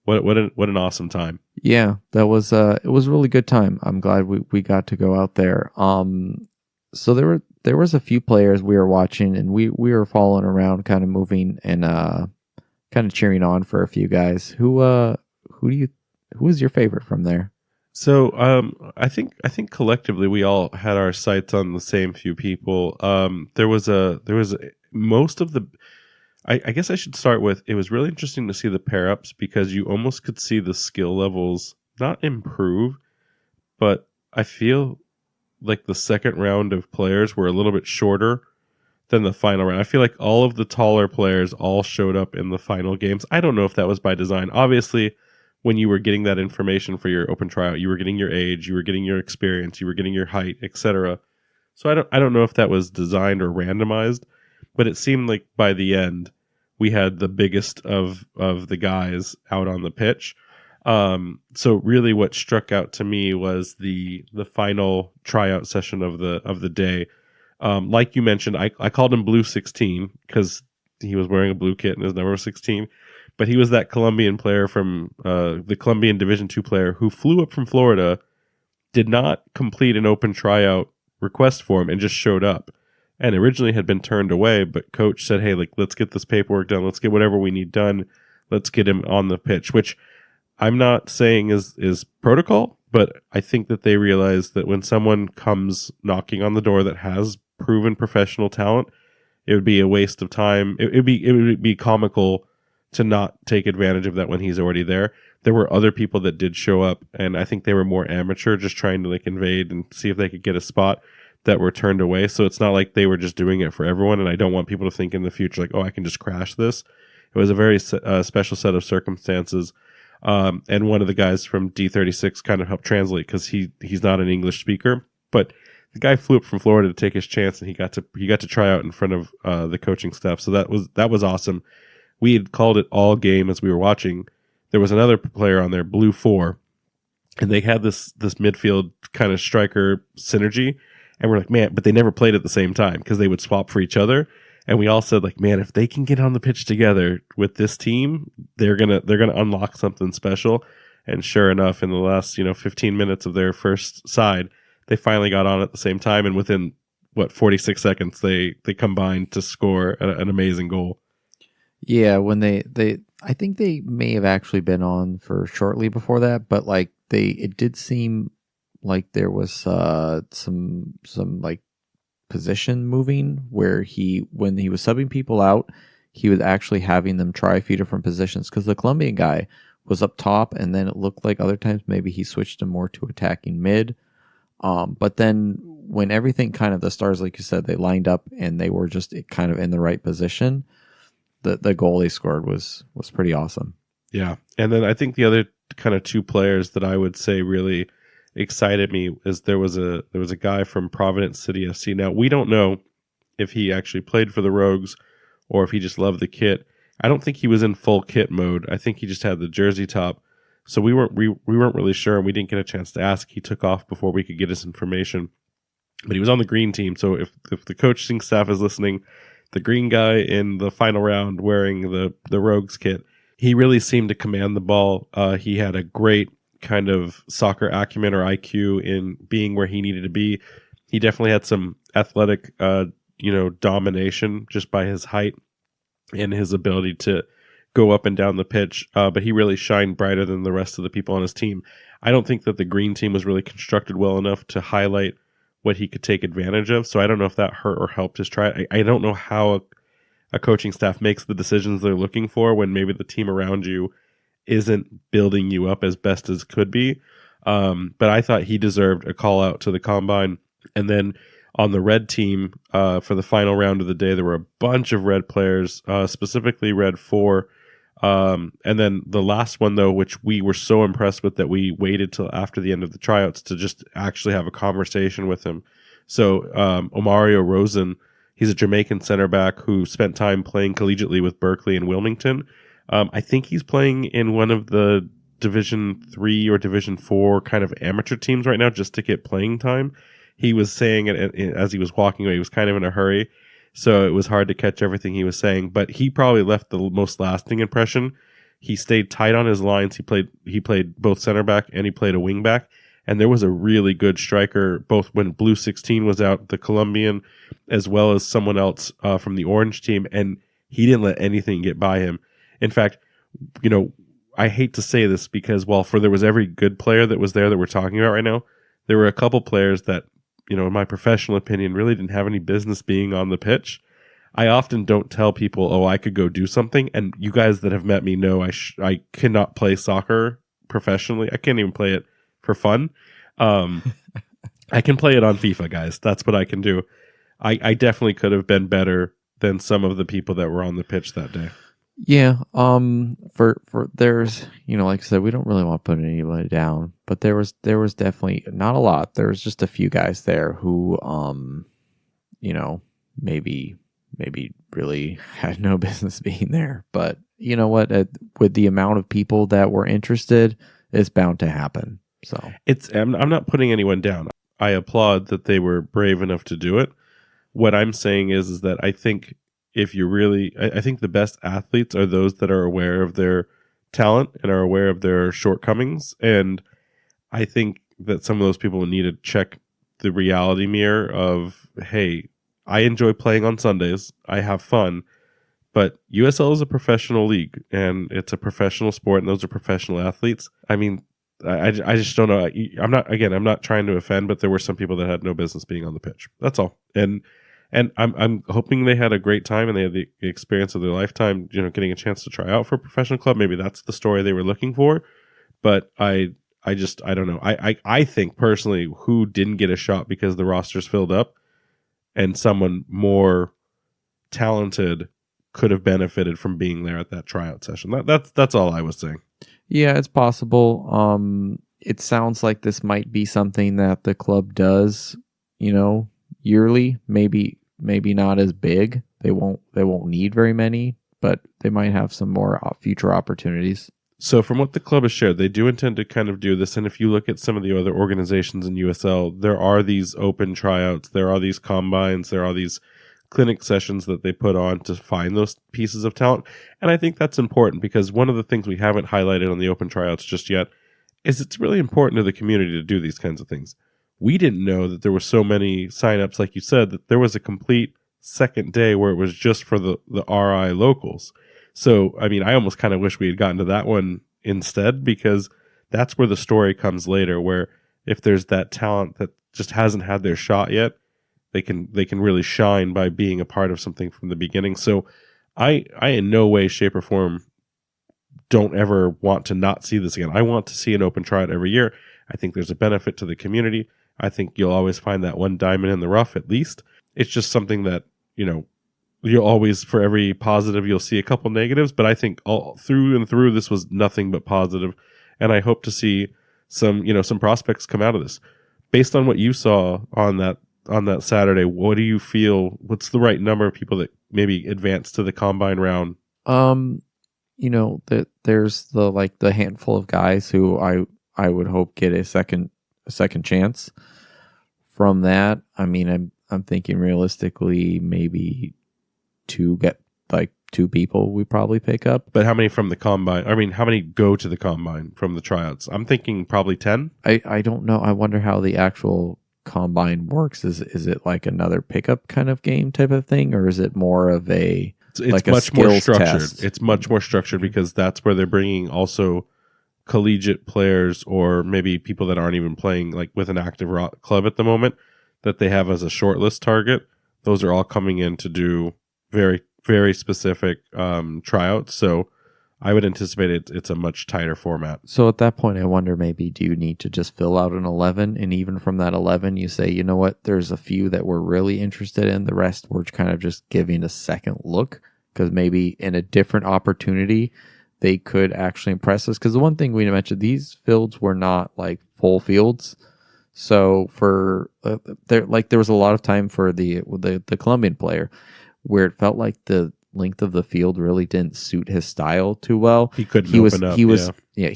what an awesome time. Yeah, that was it was a really good time. I'm glad we got to go out there. So there was a few players we were watching, and we were following around, kind of moving and kind of cheering on for a few guys. Who is your favorite from there? So I think collectively we all had our sights on the same few people. There was most of the. I guess I should start with, it was really interesting to see the pair ups because you almost could see the skill levels not improve, but I feel like the second round of players were a little bit shorter than the final round. I feel like all of the taller players all showed up in the final games. I don't know if that was by design. Obviously, when you were getting that information for your open tryout, you were getting your age, you were getting your experience, you were getting your height, etc. So I don't know if that was designed or randomized, but it seemed like by the end we had the biggest of the guys out on the pitch. So really what struck out to me was the final tryout session of the day. Like you mentioned, I called him Blue 16 because he was wearing a blue kit and his number was 16. But he was that Colombian player from the Colombian Division II player who flew up from Florida, did not complete an open tryout request form, and just showed up. And originally had been turned away, but coach said, hey, like, let's get this paperwork done. Let's get whatever we need done. Let's get him on the pitch, which I'm not saying is protocol, but I think that they realize that when someone comes knocking on the door that has proven professional talent, it would be a waste of time. It would be comical to not take advantage of that when he's already there. There were other people that did show up, and I think they were more amateur, just trying to like invade and see if they could get a spot, that were turned away. So it's not like they were just doing it for everyone, and I don't want people to think in the future like, oh, I can just crash this. It was a very special set of circumstances. And one of the guys from D36 kind of helped translate because he's not an English speaker, but the guy flew up from Florida to take his chance, and he got to try out in front of the coaching staff. So that was awesome. We had called it all game as we were watching. There was another player on there, Blue 4, and they had this midfield kind of striker synergy. And we're like, man, but they never played at the same time because they would swap for each other. And we all said, like, man, if they can get on the pitch together with this team, they're gonna unlock something special. And sure enough, in the last 15 minutes of their first side, they finally got on at the same time. And within 46 seconds, they combined to score an amazing goal. Yeah, when they I think they may have actually been on for shortly before that, but like it did seem like there was some like position moving where when he was subbing people out, he was actually having them try a few different positions because the Colombian guy was up top, and then it looked like other times maybe he switched him more to attacking mid. But then when everything kind of, the stars, like you said, they lined up and they were just kind of in the right position, the goal they scored was pretty awesome. Yeah, and then I think the other kind of two players that I would say really excited me is there was a guy from Providence City FC. Now we don't know if he actually played for the Rogues or if he just loved the kit. I don't think he was in full kit mode. I think he just had the jersey top. So we weren't really sure, and we didn't get a chance to ask. He took off before we could get his information. But he was on the green team. So if the coaching staff is listening, the green guy in the final round wearing the Rogues kit, he really seemed to command the ball. He had a great kind of soccer acumen or IQ in being where he needed to be. He definitely had some athletic, domination just by his height and his ability to go up and down the pitch. But he really shined brighter than the rest of the people on his team. I don't think that the green team was really constructed well enough to highlight what he could take advantage of. So I don't know if that hurt or helped his try. I don't know how a coaching staff makes the decisions they're looking for when maybe the team around you isn't building you up as best as could be. But I thought he deserved a call out to the combine. And then on the red team, for the final round of the day, there were a bunch of red players, specifically red 4. And then the last one, though, which we were so impressed with that we waited till after the end of the tryouts to just actually have a conversation with him. So Omario Rosen, he's a Jamaican center back who spent time playing collegiately with Berkeley and Wilmington. I think he's playing in one of the Division 3 or Division 4 kind of amateur teams right now just to get playing time. He was saying it as he was walking away. He was kind of in a hurry. so it was hard to catch everything he was saying. But he probably left the most lasting impression. He stayed tight on his lines. He played both center back and he played a wing back. And there was a really good striker, both when Blue 16 was out, the Colombian, as well as someone else from the Orange team. And he didn't let anything get by him. In fact, I hate to say this because while there was every good player that was there that we're talking about right now, there were a couple players that, in my professional opinion, really didn't have any business being on the pitch. I often don't tell people, oh, I could go do something. And you guys that have met me know I cannot play soccer professionally. I can't even play it for fun. I can play it on FIFA, guys. That's what I can do. I definitely could have been better than some of the people that were on the pitch that day. Yeah. For there's, like I said, we don't really want to put anybody down, but there was definitely not a lot. There was just a few guys there who, maybe really had no business being there. But you know what? With the amount of people that were interested, it's bound to happen. So I'm not putting anyone down. I applaud that they were brave enough to do it. What I'm saying is that I think if you really, I think the best athletes are those that are aware of their talent and are aware of their shortcomings. And I think that some of those people need to check the reality mirror of, hey, I enjoy playing on Sundays. I have fun. But USL is a professional league and it's a professional sport and those are professional athletes. I mean, I just don't know. I'm not trying to offend, but there were some people that had no business being on the pitch. That's all. And I'm hoping they had a great time and they had the experience of their lifetime, getting a chance to try out for a professional club. Maybe that's the story they were looking for. But I don't know. I think personally who didn't get a shot because the roster's filled up and someone more talented could have benefited from being there at that tryout session. That's all I was saying. Yeah, it's possible. It sounds like this might be something that the club does, yearly. Maybe not as big. They won't need very many, but they might have some more future opportunities. So from what the club has shared, they do intend to kind of do this. And if you look at some of the other organizations in USL, there are these open tryouts, there are these combines, there are these clinic sessions that they put on to find those pieces of talent. And I think that's important because one of the things we haven't highlighted on the open tryouts just yet is it's really important to the community to do these kinds of things. We didn't know that there were so many signups, like you said, that there was a complete second day where it was just for the RI locals. So, I mean, I almost kind of wish we had gotten to that one instead because that's where the story comes later, where if there's that talent that just hasn't had their shot yet, they can really shine by being a part of something from the beginning. So I in no way, shape, or form don't ever want to not see this again. I want to see an open tryout every year. I think there's a benefit to the community. I think you'll always find that one diamond in the rough at least. It's just something that, you'll always, for every positive, you'll see a couple negatives. But I think all through and through, this was nothing but positive. And I hope to see some prospects come out of this. Based on what you saw on that Saturday, what do you feel? What's the right number of people that maybe advance to the combine round? That there's the handful of guys who I would hope get a second chance. From that, I mean, I'm thinking realistically maybe two people we probably pick up. But how many from the combine? I mean, how many go to the combine from the tryouts? I'm thinking probably 10. I don't know. I wonder how the actual combine works. Is it like another pickup kind of game type of thing, or is it more of it's much more structured test? It's much more structured because that's where they're bringing also collegiate players or maybe people that aren't even playing like with an active club at the moment that they have as a shortlist target. Those are all coming in to do very, very specific tryouts. So I would anticipate it's a much tighter format. So at that point, I wonder maybe do you need to just fill out an 11? And even from that 11, you say, you know what, there's a few that we're really interested in. The rest we're kind of just giving a second look because maybe in a different opportunity, they could actually impress us. Because the one thing we mentioned, these fields were not like full fields. So for there was a lot of time for the Colombian player where it felt like the length of the field really didn't suit his style too well. He couldn't open up. He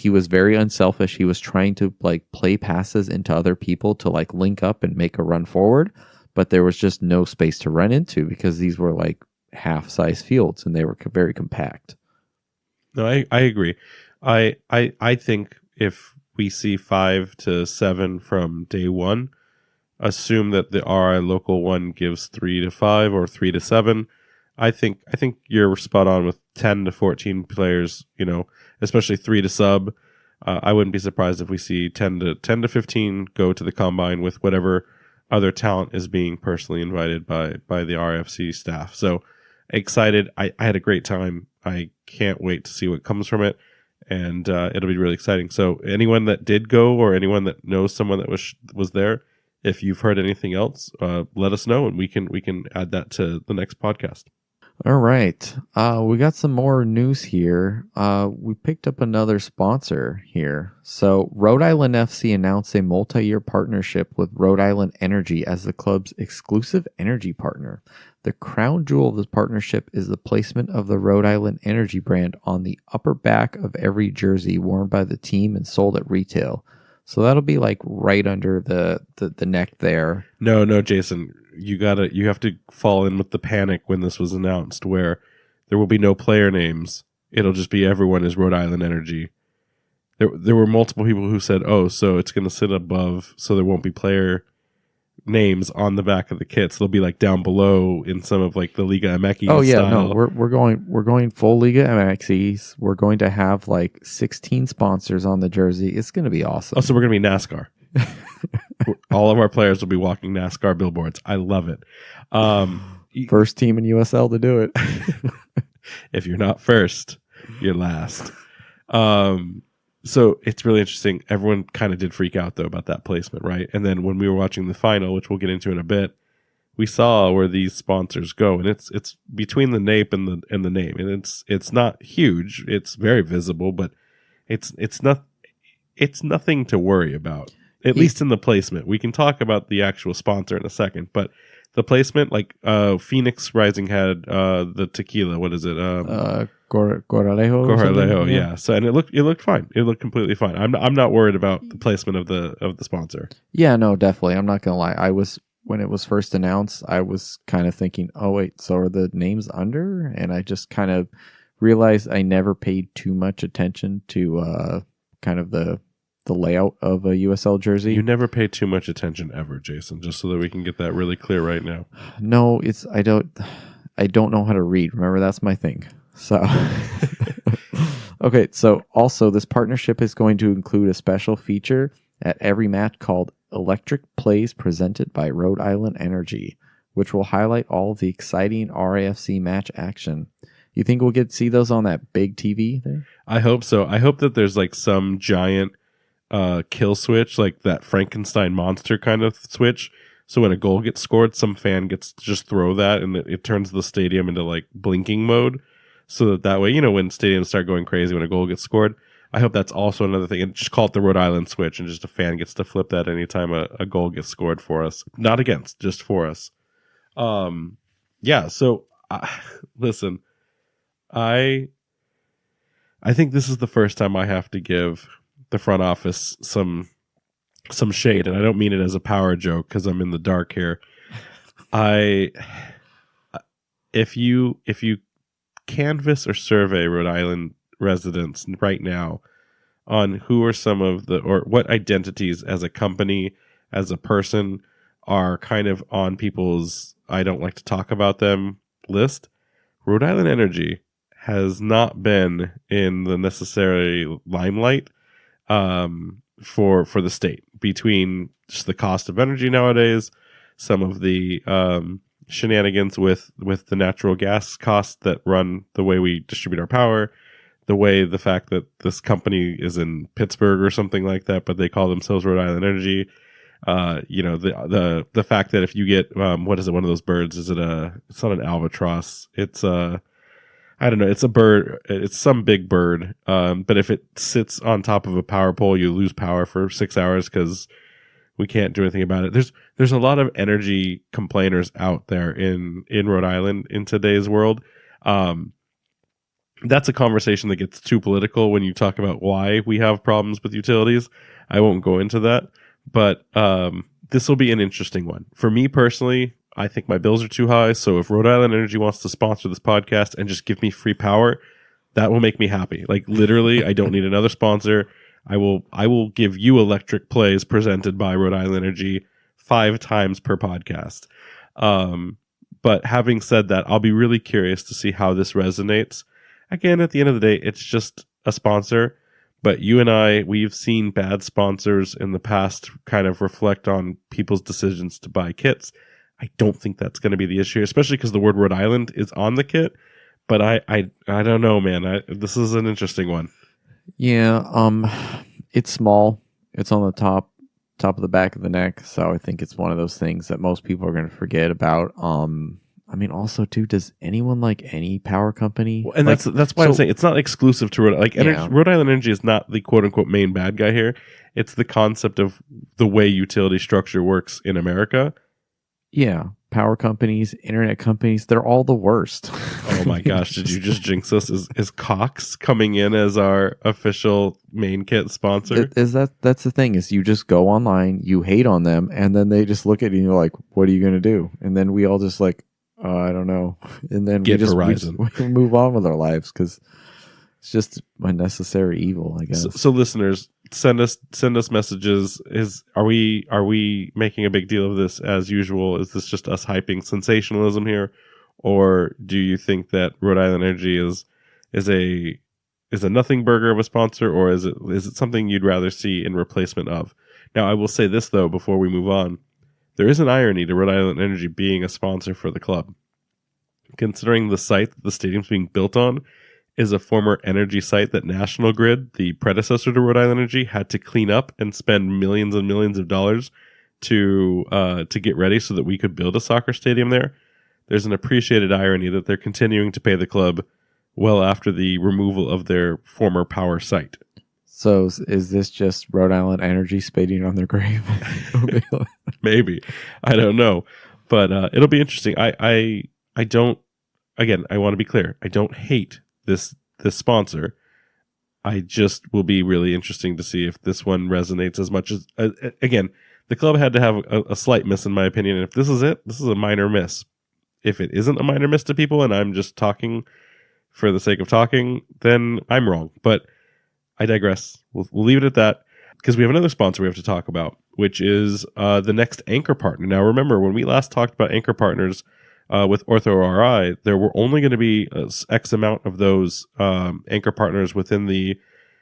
was very unselfish. He was trying to like play passes into other people to like link up and make a run forward. but there was just no space to run into because these were like half-size fields and they were very compact. No, I agree. I think if we see 5 to 7 from day one, assume that the RI local one gives 3 to 5 or 3 to 7. I think you're spot on with 10 to 14 players, especially 3 to sub. I wouldn't be surprised if we see 10 to 15 go to the combine with whatever other talent is being personally invited by the RFC staff. So excited. I had a great time. I can't wait to see what comes from it, and it'll be really exciting. So anyone that did go or anyone that knows someone that was there, if you've heard anything else, let us know, and we can add that to the next podcast. All right. We got some more news here. We picked up another sponsor here. So Rhode Island FC announced a multi-year partnership with Rhode Island Energy as the club's exclusive energy partner. The crown jewel of this partnership is the placement of the Rhode Island Energy brand on the upper back of every jersey worn by the team and sold at retail. So that'll be like right under the neck there. No, Jason. You have to fall in with the panic when this was announced, where there will be no player names. It'll just be everyone is Rhode Island Energy. There were multiple people who said, "Oh, so it's going to sit above, so there won't be player names on the back of the kits. They'll be like down below in some of like the Liga MX. Oh yeah, style. no, we're going full Liga MX. We're going to have like 16 sponsors on the jersey. It's going to be awesome. Oh, so we're going to be NASCAR." All of our players will be walking NASCAR billboards. I love it. First team in USL to do it. If you're not first, you're last. So it's really interesting. Everyone kind of did freak out though about that placement, right? And then when we were watching the final, which we'll get into in a bit, we saw where these sponsors go, and it's between the nape and the name, and it's not huge. It's very visible, but it's nothing to worry about. At least in the placement. We can talk about the actual sponsor in a second, but the placement, like Phoenix Rising had the tequila. What is it? Corralejo. Yeah. So and it looked fine. It looked completely fine. I'm not worried about the placement of the sponsor. Yeah, no, definitely. I'm not gonna lie. When it was first announced, I was kind of thinking, oh wait, so are the names under? And I just kind of realized I never paid too much attention to kind of the layout of a USL jersey. You never pay too much attention ever, Jason, just so that we can get that really clear right now. No, I don't know how to read. Remember, that's my thing. So okay, so also this partnership is going to include a special feature at every match called Electric Plays presented by Rhode Island Energy, which will highlight all of the exciting RAFC match action. You think we'll get to see those on that big TV there? I hope so. I hope that there's like some giant kill switch, like that Frankenstein monster kind of switch. So when a goal gets scored, some fan gets to just throw that, and it turns the stadium into like blinking mode. So that way, when stadiums start going crazy when a goal gets scored, I hope that's also another thing. And just call it the Rhode Island switch, and just a fan gets to flip that anytime a goal gets scored for us. Not against, just for us. Yeah. So listen, I think this is the first time I have to give the front office some shade, and I don't mean it as a power joke because I'm in the dark here. If you canvass or survey Rhode Island residents right now on who are some of or what identities as a company, as a person, are kind of on people's I don't like to talk about them list, Rhode Island Energy has not been in the necessary limelight for the state, between just the cost of energy nowadays, some of the shenanigans with the natural gas costs that run the way we distribute our power, the fact that this company is in Pittsburgh or something like that, but they call themselves Rhode Island Energy. The fact that if you get what is it, one of those birds? It's not an albatross. It's I don't know. It's a bird. It's some big bird. But if it sits on top of a power pole, you lose power for 6 hours because we can't do anything about it. There's a lot of energy complainers out there in Rhode Island in today's world. That's a conversation that gets too political when you talk about why we have problems with utilities. I won't go into that. But this will be an interesting one. For me personally, I think my bills are too high. So if Rhode Island Energy wants to sponsor this podcast and just give me free power, that will make me happy. Like literally, I don't need another sponsor. I will give you electric plays presented by Rhode Island Energy 5 times per podcast. But having said that, I'll be really curious to see how this resonates. Again, at the end of the day, it's just a sponsor. But you and I, we've seen bad sponsors in the past kind of reflect on people's decisions to buy kits. I don't think that's going to be the issue, especially because the word Rhode Island is on the kit. But I don't know, man. This is an interesting one. Yeah, it's small. It's on the top of the back of the neck. So I think it's one of those things that most people are going to forget about. I mean, also too, does anyone like any power company? Well, and like, that's why I'm saying it's not exclusive to Rhode Island Energy is not the quote unquote main bad guy here. It's the concept of the way utility structure works in America. Yeah, power companies, internet companies, they're all the worst. Oh my gosh, did you just jinx us? Is Cox coming in as our official main kit sponsor? That's the thing, is you just go online, you hate on them, and then they just look at you and you're like, what are you going to do? And then we all just like, I don't know. And then we move on with our lives because it's just unnecessary evil, I guess. So listeners, send us messages. Are we making a big deal of this as usual? Is this just us hyping sensationalism here, or do you think that Rhode Island Energy is a nothing burger of a sponsor, or is it something you'd rather see in replacement of? Now, I will say this though before we move on. There is an irony to Rhode Island Energy being a sponsor for the club, considering the site that the stadium's being built on is a former energy site that National Grid, the predecessor to Rhode Island Energy, had to clean up and spend millions and millions of dollars to get ready so that we could build a soccer stadium there. There's an appreciated irony that they're continuing to pay the club well after the removal of their former power site. So is this just Rhode Island Energy spitting on their grave? Maybe. I don't know. But it'll be interesting. I don't, again, I want to be clear. I don't hate this sponsor. I just will be really interesting to see if this one resonates as much as, again, the club had to have a slight miss in my opinion. And if this is it, this is a minor miss. If it isn't a minor miss to people and I'm just talking for the sake of talking, then I'm wrong. But I digress. We'll leave it at that because we have another sponsor we have to talk about, which is the next anchor partner. Now, remember, when we last talked about anchor partners with OrthoRI, there were only going to be X amount of those anchor partners within the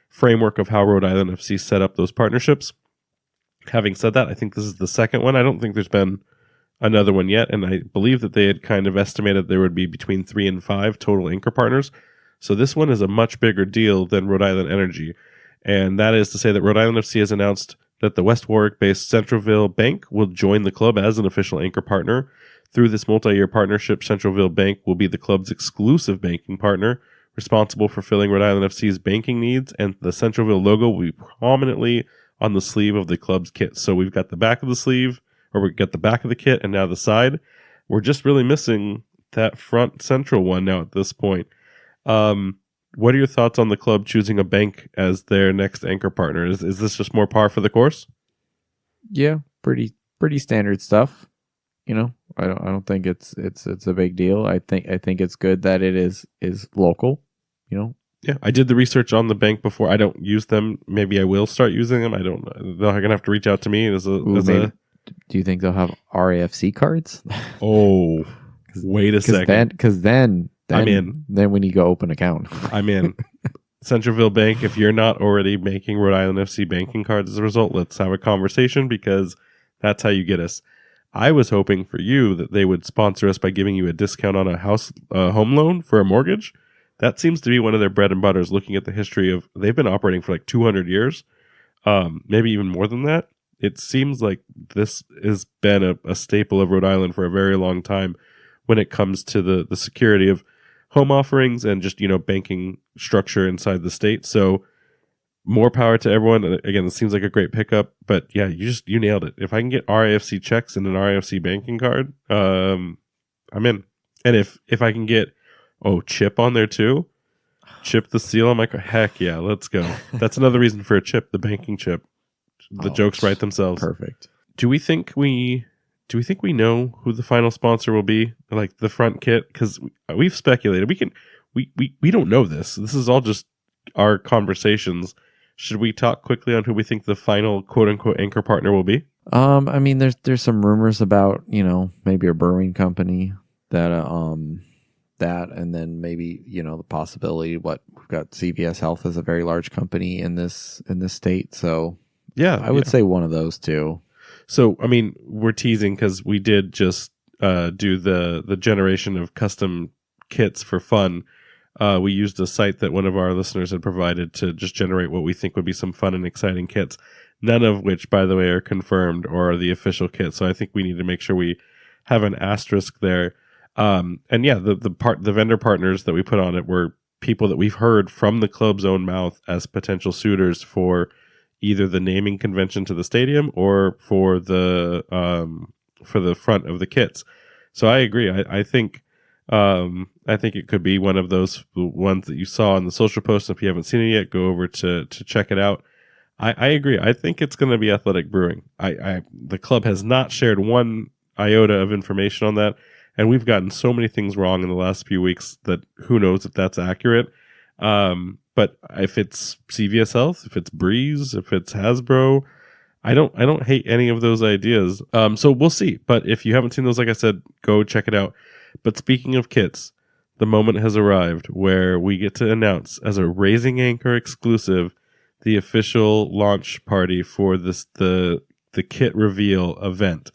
framework of how Rhode Island FC set up those partnerships. Having said that, I think this is the second one. I don't think there's been another one yet, and I believe that they had kind of estimated there would be between 3 and 5 total anchor partners. So this one is a much bigger deal than Rhode Island Energy. And that is to say that Rhode Island FC has announced that the West Warwick-based Centralville Bank will join the club as an official anchor partner. Through this multi-year partnership, Centralville Bank will be the club's exclusive banking partner, responsible for filling Rhode Island FC's banking needs, and the Centralville logo will be prominently on the sleeve of the club's kit. So we've got the back of the sleeve, or we've got the back of the kit, and now the side. We're just really missing that front central one now at this point. What are your thoughts on the club choosing a bank as their next anchor partner? Is this just more par for the course? Yeah, pretty standard stuff. You know, I don't think it's a big deal. I think it's good that it is local. You know. Yeah, I did the research on the bank before. I don't use them. Maybe I will start using them. I don't know. They're gonna have to reach out to me Do you think they'll have RAFC cards? Oh, wait a second. Because then I'm in. Then when you go open account, I'm in. Centralville Bank, if you're not already making Rhode Island FC banking cards as a result, let's have a conversation because that's how you get us. I was hoping for you that they would sponsor us by giving you a discount on a home loan for a mortgage. That seems to be one of their bread and butters, looking at the history of, they've been operating for like 200 years, maybe even more than that. It seems like this has been a staple of Rhode Island for a very long time when it comes to the security of home offerings and just, banking structure inside the state. So more power to everyone. Again, it seems like a great pickup, but yeah, you nailed it. If I can get RAFC checks and an RAFC banking card, I'm in. And if I can get, chip on there too, chip the seal on my card, heck yeah, let's go. That's another reason for a chip, the banking chip. The jokes write themselves. Perfect. Do we think we know who the final sponsor will be? Like the front kit? Because we've speculated. We don't know this. This is all just our conversations. Should we talk quickly on who we think the final quote unquote anchor partner will be? I mean, there's some rumors about, maybe a brewing company that that, and then maybe, the possibility we've got CVS Health as a very large company in this state. So Yeah, I would say one of those two. So, I mean, we're teasing because we did just do the generation of custom kits for fun. We used a site that one of our listeners had provided to just generate what we think would be some fun and exciting kits. None of which, by the way, are confirmed or are the official kits. So I think we need to make sure we have an asterisk there. And yeah, the vendor partners that we put on it were people that we've heard from the club's own mouth as potential suitors for either the naming convention to the stadium or for the front of the kits. So I agree. I think it could be one of those ones that you saw in the social post. If you haven't seen it yet, go over to check it out. I agree. I think it's going to be Athletic Brewing. The club has not shared one iota of information on that, and we've gotten so many things wrong in the last few weeks that who knows if that's accurate. But if it's CVS Health, if it's Breeze, if it's Hasbro, I don't hate any of those ideas. So we'll see. But if you haven't seen those, like I said, go check it out. But speaking of kits, the moment has arrived where we get to announce as a Raising Anchor exclusive the official launch party for the kit reveal event.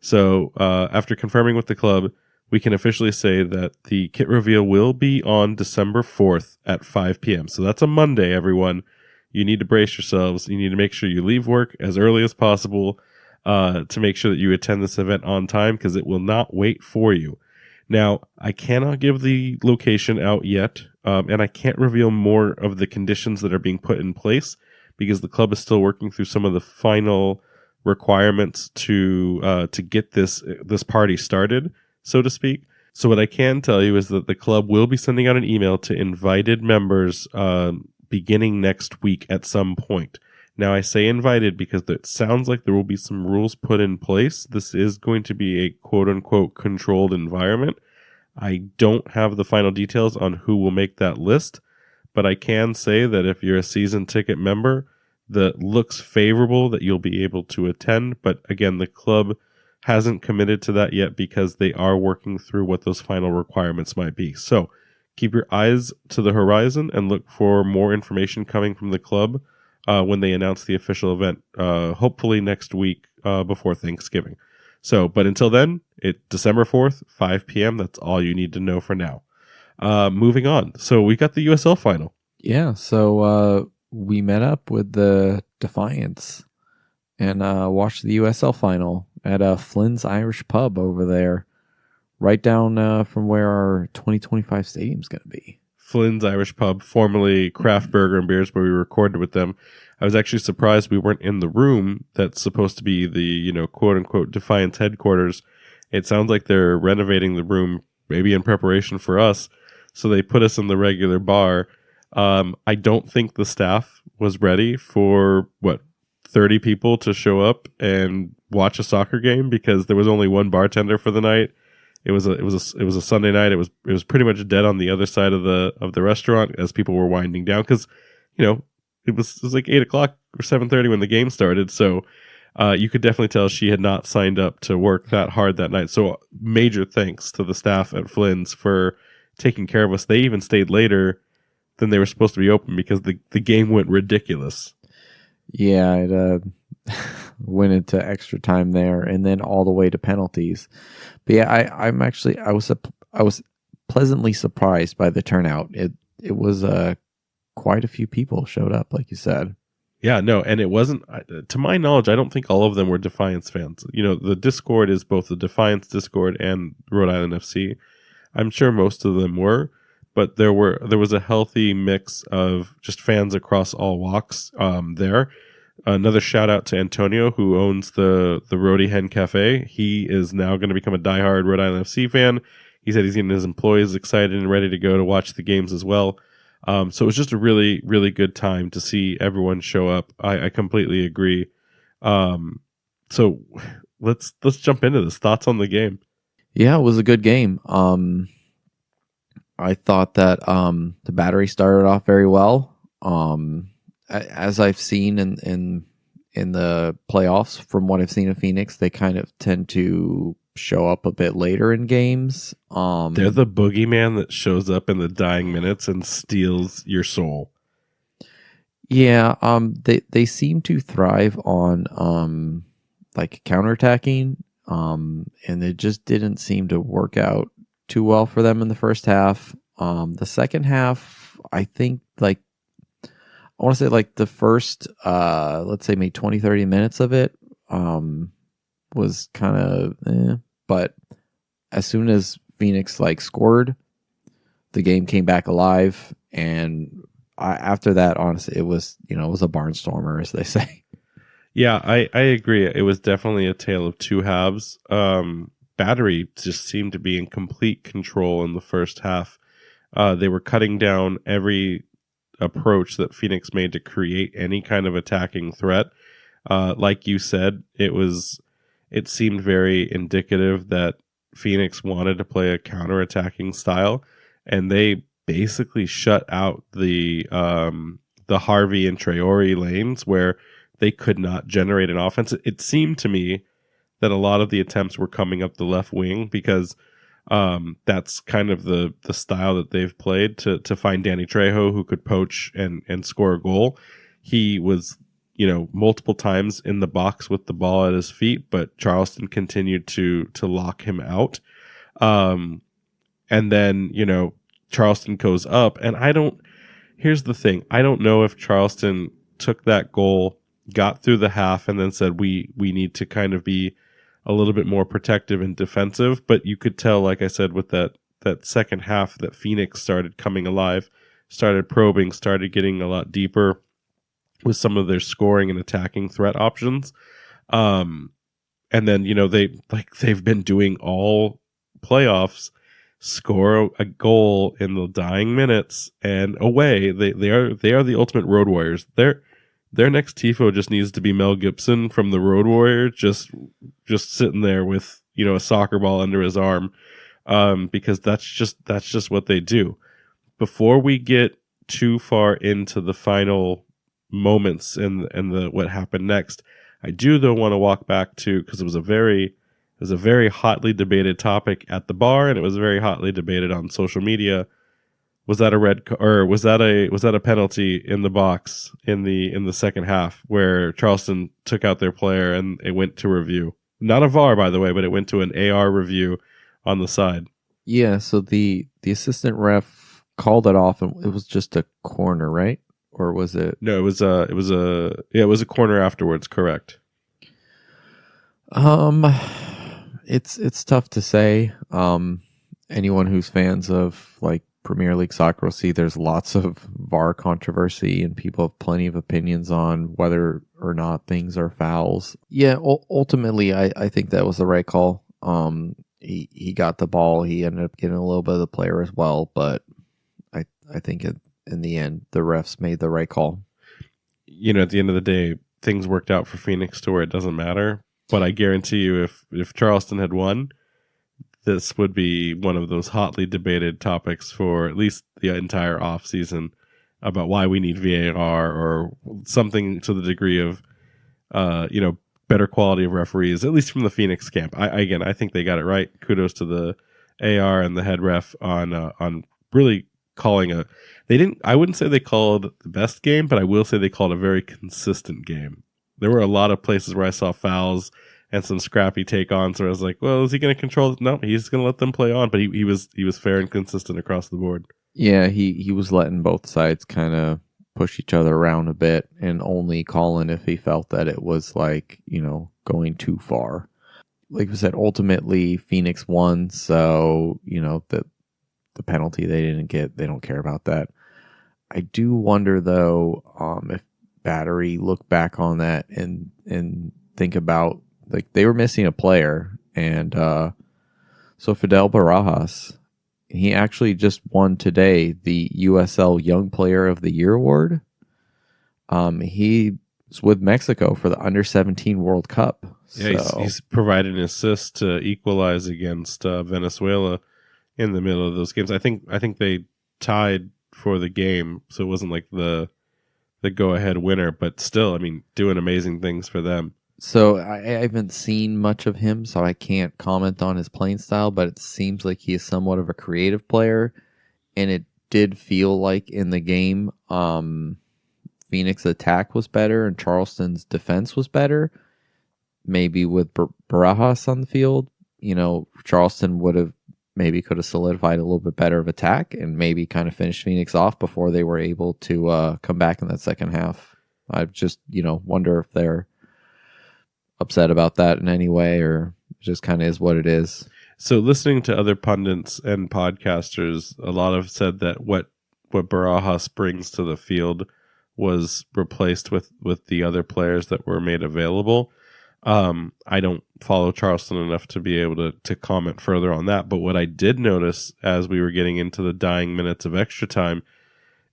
So after confirming with the club, we can officially say that the kit reveal will be on December 4th at 5 p.m. So that's a Monday, everyone. You need to brace yourselves. You need to make sure you leave work as early as possible to make sure that you attend this event on time, because it will not wait for you. Now, I cannot give the location out yet, and I can't reveal more of the conditions that are being put in place because the club is still working through some of the final requirements to get this party started, so to speak. So what I can tell you is that the club will be sending out an email to invited members beginning next week at some point. Now, I say invited because it sounds like there will be some rules put in place. This is going to be a quote-unquote controlled environment. I don't have the final details on who will make that list, but I can say that if you're a season ticket member, that looks favorable that you'll be able to attend. But again, the club hasn't committed to that yet because they are working through what those final requirements might be. So keep your eyes to the horizon and look for more information coming from the club when they announce the official event, hopefully next week before Thanksgiving. So, but until then, it's December 4th, 5 p.m. That's all you need to know for now. Moving on. So we got the USL final. Yeah, so we met up with the Defiance and watched the USL final at Flynn's Irish Pub over there, right down from where our 2025 stadium's going to be. Flynn's Irish Pub, formerly Craft Burger and Beers, where we recorded with them. I was actually surprised we weren't in the room that's supposed to be the, quote-unquote Defiance headquarters. It sounds like they're renovating the room, maybe in preparation for us, so they put us in the regular bar. I don't think the staff was ready for, 30 people to show up and watch a soccer game because there was only one bartender for the night. It was a Sunday night. It was pretty much dead on the other side of the restaurant as people were winding down because, it was like 8 o'clock or 7:30 when the game started. So you could definitely tell she had not signed up to work that hard that night. So major thanks to the staff at Flynn's for taking care of us. They even stayed later than they were supposed to be open because the game went ridiculous. Yeah, it went into extra time there and then all the way to penalties. But yeah, I was pleasantly surprised by the turnout. It was quite a few people showed up, like you said. Yeah, no, and it wasn't, to my knowledge, I don't think all of them were Defiance fans. The Discord is both the Defiance Discord and Rhode Island FC. I'm sure most of them were, but there was a healthy mix of just fans across all walks there. Another shout out to Antonio, who owns the Rhodey Hen Cafe. He is now going to become a diehard Rhode Island FC fan. He said he's getting his employees excited and ready to go to watch the games as well. So it was just a really, really good time to see everyone show up. I completely agree. So let's jump into this. Thoughts on the game? Yeah, it was a good game. I thought that the Battery started off very well. As I've seen in the playoffs, from what I've seen of Phoenix, they kind of tend to show up a bit later in games. They're the boogeyman that shows up in the dying minutes and steals your soul. Yeah, they seem to thrive on like counterattacking, and it just didn't seem to work out too well for them in the first half. The second half, I think, like, I want to say like the first, let's say maybe 20, 30 minutes of it was kind of, but as soon as Phoenix like scored, the game came back alive, and after that, honestly, it was a barnstormer, as they say. Yeah, I agree. It was definitely a tale of two halves. Battery just seemed to be in complete control in the first half. They were cutting down every approach that Phoenix made to create any kind of attacking threat. Like you said, it seemed very indicative that Phoenix wanted to play a counter-attacking style, and they basically shut out the Harvey and Traore lanes where they could not generate an offense. It seemed to me that a lot of the attempts were coming up the left wing because that's kind of the style that they've played to find Danny Trejo, who could poach and score a goal. He was, multiple times in the box with the ball at his feet, but Charleston continued to lock him out. And then, Charleston goes up, and here's the thing. I don't know if Charleston took that goal, got through the half, and then said, we need to kind of be a little bit more protective and defensive. But you could tell, like I said, with that second half, that Phoenix started coming alive, started probing, started getting a lot deeper with some of their scoring and attacking threat options. And then, they've been doing all playoffs, score a goal in the dying minutes and away. They are the ultimate road warriors. Their next tifo just needs to be Mel Gibson from the Road Warrior, just sitting there with a soccer ball under his arm, because that's just what they do. Before we get too far into the final moments and the what happened next, I do though want to walk back to, because it was a very hotly debated topic at the bar, and it was very hotly debated on social media. Was that a was that a penalty in the box in the second half where Charleston took out their player and it went to review? Not a VAR, by the way, but it went to an AR review on the side. Yeah, so the assistant ref called it off, and it was just a corner, right? Or was it? No, it was a corner afterwards. Correct. It's tough to say. Anyone who's fans of like Premier League soccer will see there's lots of VAR controversy, and people have plenty of opinions on whether or not things are fouls. Yeah, ultimately, I think that was the right call. He got the ball. He ended up getting a little bit of the player as well, but I think in the end, the refs made the right call. At the end of the day, things worked out for Phoenix to where it doesn't matter. But I guarantee you, if Charleston had won, this would be one of those hotly debated topics for at least the entire offseason about why we need VAR or something to the degree of, better quality of referees, at least from the Phoenix camp. I think they got it right. Kudos to the AR and the head ref on really calling I wouldn't say they called the best game, but I will say they called a very consistent game. There were a lot of places where I saw fouls and some scrappy take-ons where I was like, well, is he going to control it? No, he's going to let them play on. But he was fair and consistent across the board. Yeah, he was letting both sides kind of push each other around a bit and only calling if he felt that it was like, going too far. Like we said, ultimately Phoenix won, so, the penalty they didn't get, they don't care about that. I do wonder, though, if Battery look back on that and think about, like, they were missing a player, and so Fidel Barajas, he actually just won today the USL Young Player of the Year award. He's with Mexico for the Under-17 World Cup, Yeah, he's provided an assist to equalize against Venezuela in the middle of those games. I think they tied for the game, so it wasn't like the go ahead winner, but still, I mean, doing amazing things for them. So I haven't seen much of him, so I can't comment on his playing style, but it seems like he is somewhat of a creative player, and it did feel like in the game, Phoenix attack was better and Charleston's defense was better. Maybe with Barajas on the field, Charleston could have solidified a little bit better of attack and maybe kind of finished Phoenix off before they were able to come back in that second half. I just, wonder if they're upset about that in any way, or it just kind of is what it is. So listening to other pundits and podcasters, a lot have said that what Barajas brings to the field was replaced with the other players that were made available. I don't follow Charleston enough to be able to comment further on that. But what I did notice as we were getting into the dying minutes of extra time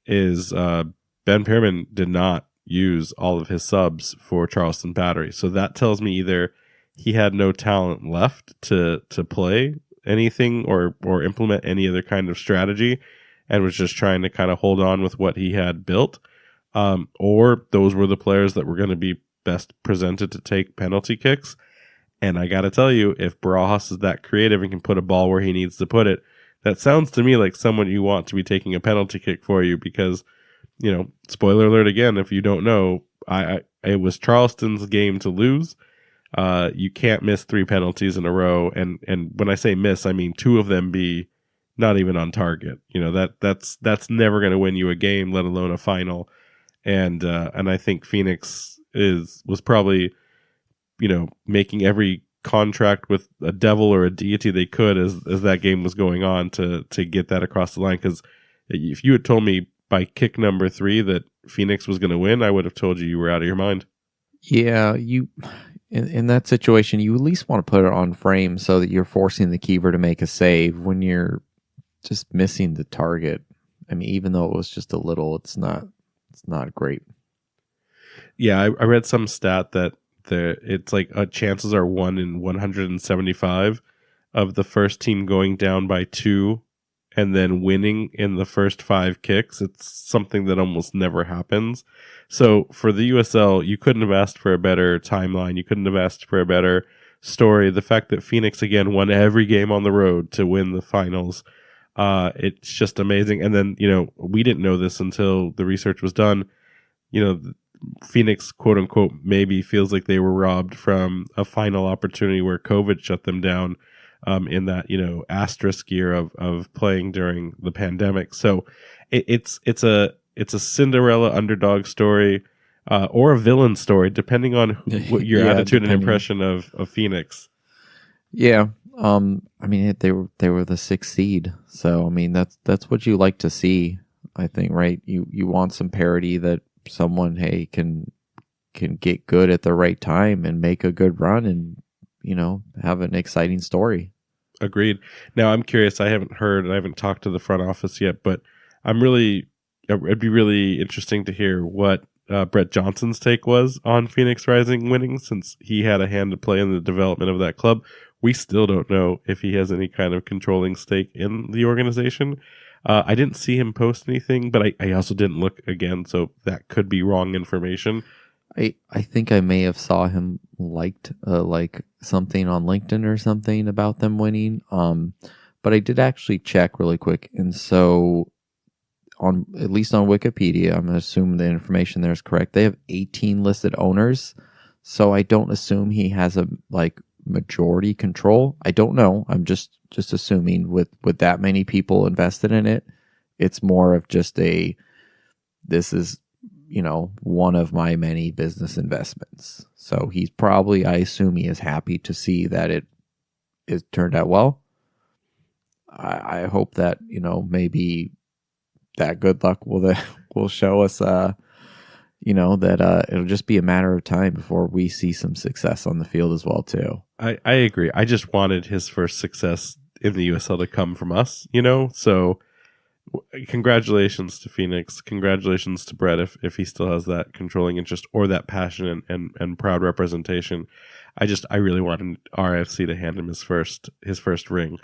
is Ben Pearman did not use all of his subs for Charleston Battery. So that tells me either he had no talent left to play anything or implement any other kind of strategy and was just trying to kind of hold on with what he had built. Or those were the players that were going to be best presented to take penalty kicks. And I got to tell you, if Barajas is that creative and can put a ball where he needs to put it, that sounds to me like someone you want to be taking a penalty kick for you because, spoiler alert again, if you don't know, it was Charleston's game to lose. You can't miss 3 penalties in a row. And when I say miss, I mean 2 of them be not even on target. That's never going to win you a game, let alone a final. And I think Phoenix was probably, making every contract with a devil or a deity they could as that game was going on to get that across the line. Because if you had told me by kick number 3 that Phoenix was going to win, I would have told you were out of your mind. Yeah, in that situation, you at least want to put it on frame so that you're forcing the keeper to make a save when you're just missing the target. I mean, even though it was just a little, it's not great. Yeah, I read some stat that it's like chances are 1 in 175 of the first team going down by 2 and then winning in the first 5 kicks. It's something that almost never happens. So for the USL, you couldn't have asked for a better timeline. You couldn't have asked for a better story. The fact that Phoenix again won every game on the road to win the finals, it's just amazing. And then, we didn't know this until the research was done. Phoenix, quote unquote, maybe feels like they were robbed from a final opportunity where COVID shut them down in that, asterisk year of playing during the pandemic. So it's a Cinderella underdog story or a villain story, depending on what your attitude and impression of Phoenix. Yeah. I mean, they were the 6th seed. So, I mean, that's what you like to see, I think, right? You want some parity that someone, can get good at the right time and make a good run and, have an exciting story. Agreed. Now, I'm curious. I haven't heard and I haven't talked to the front office yet, but it'd be really interesting to hear what Brett Johnson's take was on Phoenix Rising winning, since he had a hand to play in the development of that club. We still don't know if he has any kind of controlling stake in the organization. I didn't see him post anything, but I also didn't look again, so that could be wrong information. I think I may have saw him liked like something on LinkedIn or something about them winning. But I did actually check really quick, and so at least on Wikipedia, I'm gonna assume the information there is correct. They have 18 listed owners, so I don't assume he has a majority control. I don't know. I'm just assuming with that many people invested in it, it's more of just this is one of my many business investments. So he's probably, I assume he is happy to see that it turned out well. I hope that maybe that good luck will show us that it'll just be a matter of time before we see some success on the field as well too. I agree. I just wanted his first success in the USL to come from us, so Congratulations to Phoenix. Congratulations to Brett if he still has that controlling interest or that passion and proud representation. I really wanted RFC to hand him his first ring.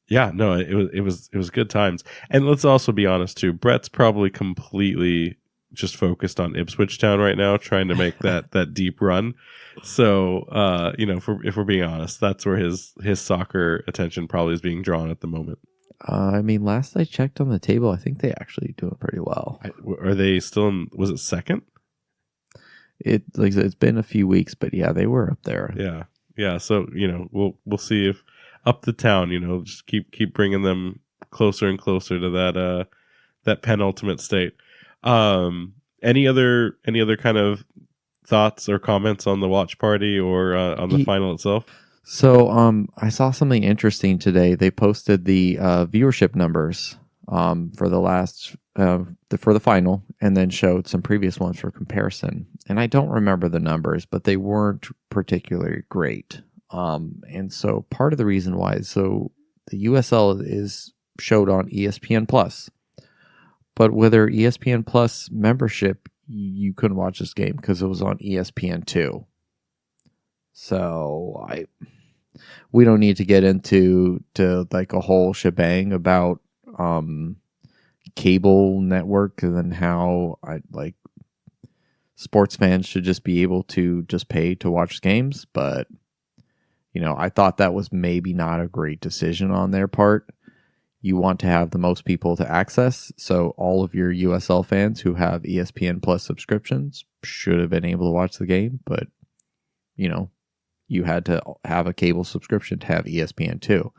Yeah, no, it was good times. And let's also be honest too. Brett's probably completely just focused on Ipswich Town right now, trying to make that deep run. So, if we're being honest, that's where his soccer attention probably is being drawn at the moment. I mean, last I checked on the table, I think they actually doing pretty well. Are they still in? Was it second? It's been a few weeks, but yeah, they were up there. Yeah. So we'll see if up the town, just keep bringing them closer and closer to that penultimate state. Any other kind of thoughts or comments on the watch party or on the final itself? So I saw something interesting today. They posted the viewership numbers for the last for the final, and then showed some previous ones for comparison. And I don't remember the numbers, but they weren't particularly great. And so part of the reason why is the USL is showed on ESPN Plus, but with their ESPN Plus membership, you couldn't watch this game because it was on ESPN2. So we don't need to get into like a whole shebang about cable network and then how sports fans should just be able to just pay to watch games. But I thought that was maybe not a great decision on their part. You want to have the most people to access, so all of your USL fans who have ESPN Plus subscriptions should have been able to watch the game, but you had to have a cable subscription to have ESPN2.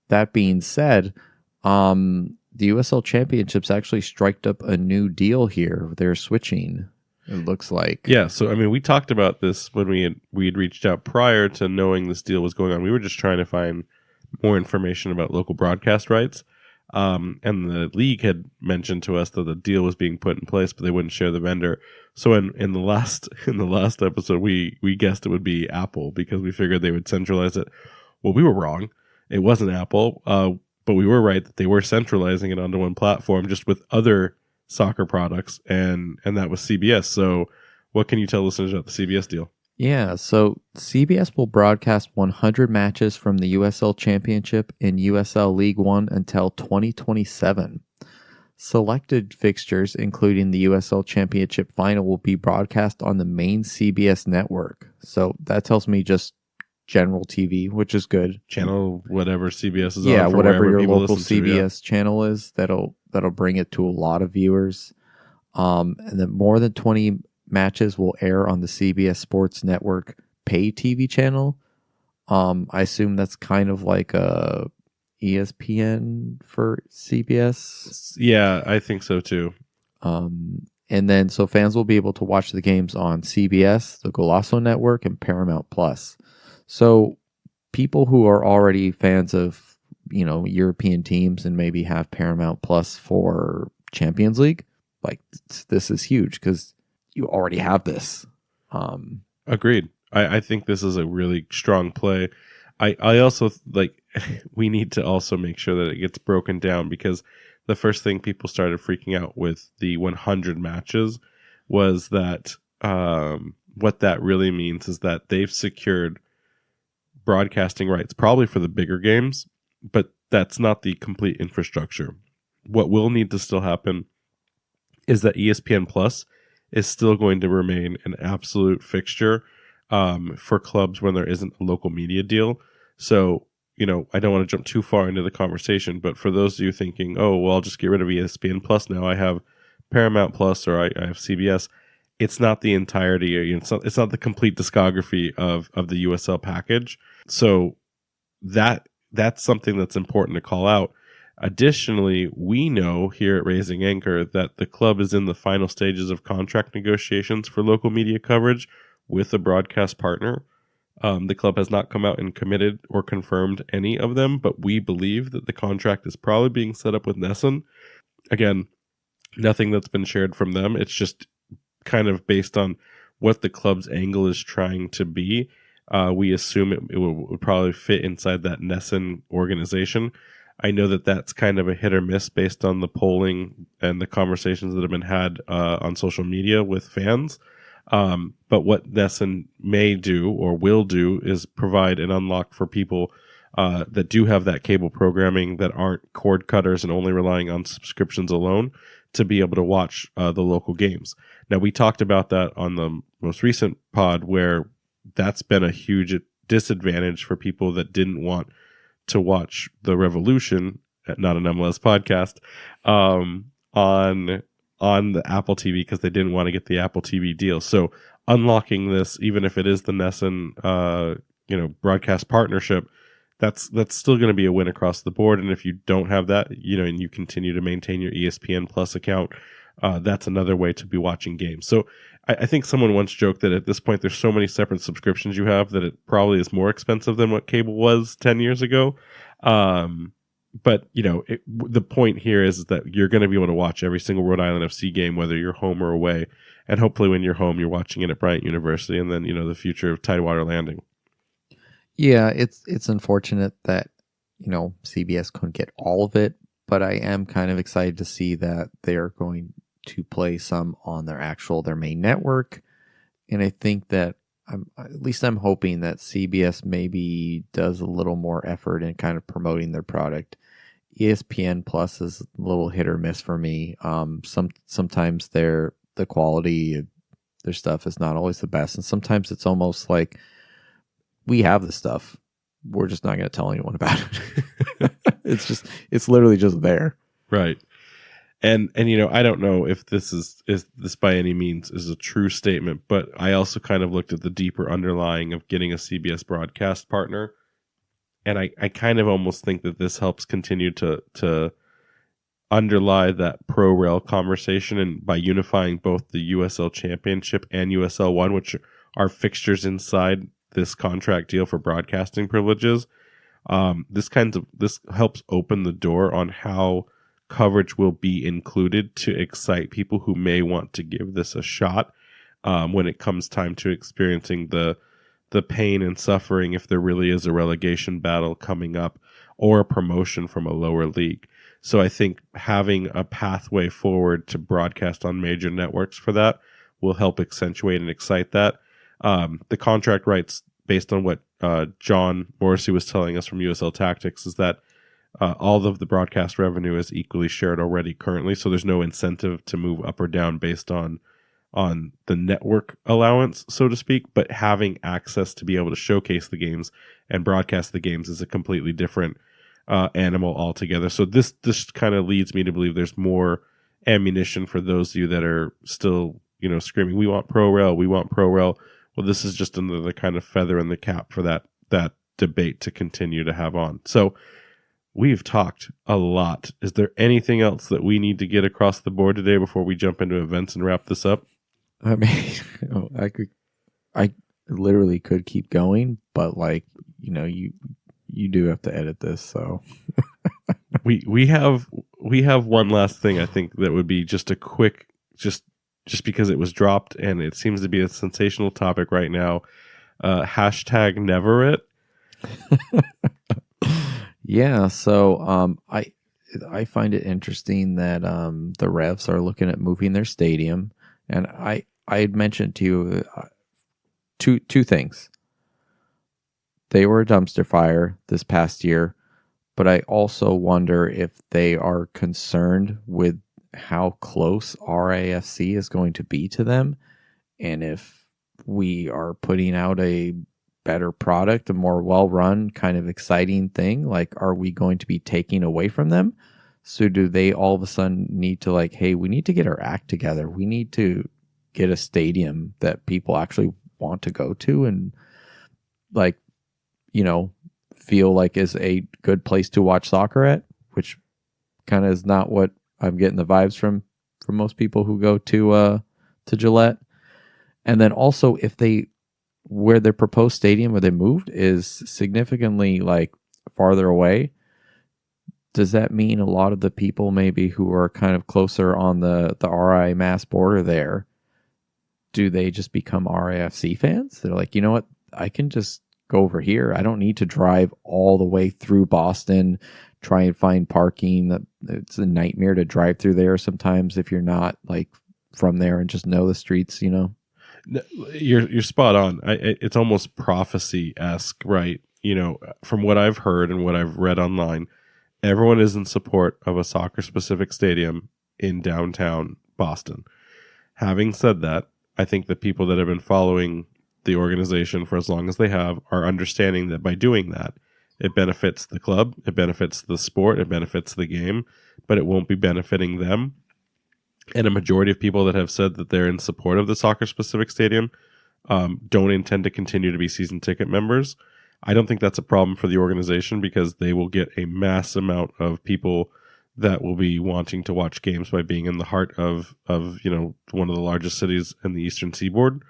That being said, the USL Championships actually striked up a new deal here. They're switching, it looks like. Yeah, so I mean, we talked about this when we had reached out prior to knowing this deal was going on. We were just trying to find more information about local broadcast rights. And the league had mentioned to us that the deal was being put in place, but they wouldn't share the vendor. So in the last episode, we guessed it would be Apple because we figured they would centralize it. Well, we were wrong. It wasn't Apple, but we were right that they were centralizing it onto one platform, just with other soccer products, and that was CBS. So, what can you tell listeners about the CBS deal? Yeah, so CBS will broadcast 100 matches from the USL Championship and USL League One until 2027. Selected fixtures, including the USL Championship final, will be broadcast on the main CBS network. So that tells me just general TV, which is good. Channel whatever CBS is on. Yeah, whatever your local CBS channel is, that'll bring it to a lot of viewers. And then more than 20 matches will air on the CBS Sports Network pay TV channel. I assume that's kind of like a ESPN for CBS. Yeah, I think so too. And then so fans will be able to watch the games on CBS, the Golazo Network, and Paramount Plus. So people who are already fans of European teams and maybe have Paramount Plus for Champions League, like this is huge because you already have this. Agreed. I think this is a really strong play. I also we need to also make sure that it gets broken down, because the first thing people started freaking out with the 100 matches was that what that really means is that they've secured broadcasting rights probably for the bigger games, but that's not the complete infrastructure. What will need to still happen is that ESPN Plus is still going to remain an absolute fixture for clubs when there isn't a local media deal. So, I don't want to jump too far into the conversation, but for those of you thinking, oh, well, I'll just get rid of ESPN Plus now, I have Paramount Plus or I have CBS, it's not the entirety, it's not the complete discography of the USL package. So that's something that's important to call out. Additionally, we know here at Raising Anchor that the club is in the final stages of contract negotiations for local media coverage with a broadcast partner. The club has not come out and committed or confirmed any of them, but we believe that the contract is probably being set up with NESN. Again, nothing that's been shared from them. It's just kind of based on what the club's angle is trying to be. We assume it would probably fit inside that NESN organization. I know that that's kind of a hit or miss based on the polling and the conversations that have been had on social media with fans. But what NESN may do or will do is provide an unlock for people that do have that cable programming that aren't cord cutters and only relying on subscriptions alone to be able to watch the local games. Now, we talked about that on the most recent pod where that's been a huge disadvantage for people that didn't want to watch the Revolution, not an MLS podcast, on the Apple TV because they didn't want to get the Apple TV deal. So unlocking this, even if it is the NESN broadcast partnership, that's still going to be a win across the board. And if you don't have that, and you continue to maintain your ESPN Plus account, that's another way to be watching games. So I think someone once joked that at this point there's so many separate subscriptions you have that it probably is more expensive than what cable was 10 years ago. But the point here is that you're going to be able to watch every single Rhode Island FC game, whether you're home or away. And hopefully when you're home, you're watching it at Bryant University and then, the future of Tidewater Landing. Yeah, it's unfortunate that, CBS couldn't get all of it, but I am kind of excited to see that they're going to play some on their main network. And I think that I'm hoping that CBS maybe does a little more effort in kind of promoting their product. ESPN Plus is a little hit or miss for me. Sometimes the quality of their stuff is not always the best, and sometimes it's almost like we have the stuff, we're just not going to tell anyone about it. it's literally just there, right? And I don't know if this is this by any means is a true statement, but I also kind of looked at the deeper underlying of getting a CBS broadcast partner, and I kind of almost think that this helps continue to underlie that pro rel conversation, and by unifying both the USL Championship and USL One, which are fixtures inside this contract deal for broadcasting privileges, this helps open the door on how coverage will be included to excite people who may want to give this a shot when it comes time to experiencing the pain and suffering if there really is a relegation battle coming up or a promotion from a lower league. So I think having a pathway forward to broadcast on major networks for that will help accentuate and excite that. The contract rights, based on what John Morrissey was telling us from USL Tactics, is that all of the broadcast revenue is equally shared already currently, so there's no incentive to move up or down based on the network allowance, so to speak, but having access to be able to showcase the games and broadcast the games is a completely different animal altogether. So this kind of leads me to believe there's more ammunition for those of you that are still, screaming, we want pro rel. Well, this is just another kind of feather in the cap for that debate to continue to have on. So we've talked a lot. Is there anything else that we need to get across the board today before we jump into events and wrap this up? I mean, I literally could keep going, but you do have to edit this, so we have one last thing I think that would be just a quick, just because it was dropped and it seems to be a sensational topic right now. Hashtag never it. Yeah, so I find it interesting that the Revs are looking at moving their stadium, and I had mentioned to you two things. They were a dumpster fire this past year, but I also wonder if they are concerned with how close RAFC is going to be to them, and if we are putting out a better product, a more well-run kind of exciting thing, like, are we going to be taking away from them? So do they all of a sudden need to, like, hey, we need to get our act together, we need to get a stadium that people actually want to go to and, like, feel like is a good place to watch soccer at, which kind of is not what I'm getting the vibes from most people who go to Gillette. And then also, if where their proposed stadium where they moved is significantly like farther away, does that mean a lot of the people maybe who are kind of closer on the RI Mass border there, do they just become RAFC fans? They're like, you know what, I can just go over here. I don't need to drive all the way through Boston, try and find parking. It's a nightmare to drive through there sometimes if you're not like from there and just know the streets, you know? You're spot on. It's almost prophecy-esque, right? You know, from what I've heard and what I've read online, everyone is in support of a soccer-specific stadium in downtown Boston. Having said that, I think the people that have been following the organization for as long as they have are understanding that by doing that, it benefits the club, it benefits the sport, it benefits the game, but it won't be benefiting them. And a majority of people that have said that they're in support of the soccer-specific stadium don't intend to continue to be season ticket members. I don't think that's a problem for the organization because they will get a mass amount of people that will be wanting to watch games by being in the heart of you know, one of the largest cities in the Eastern Seaboard.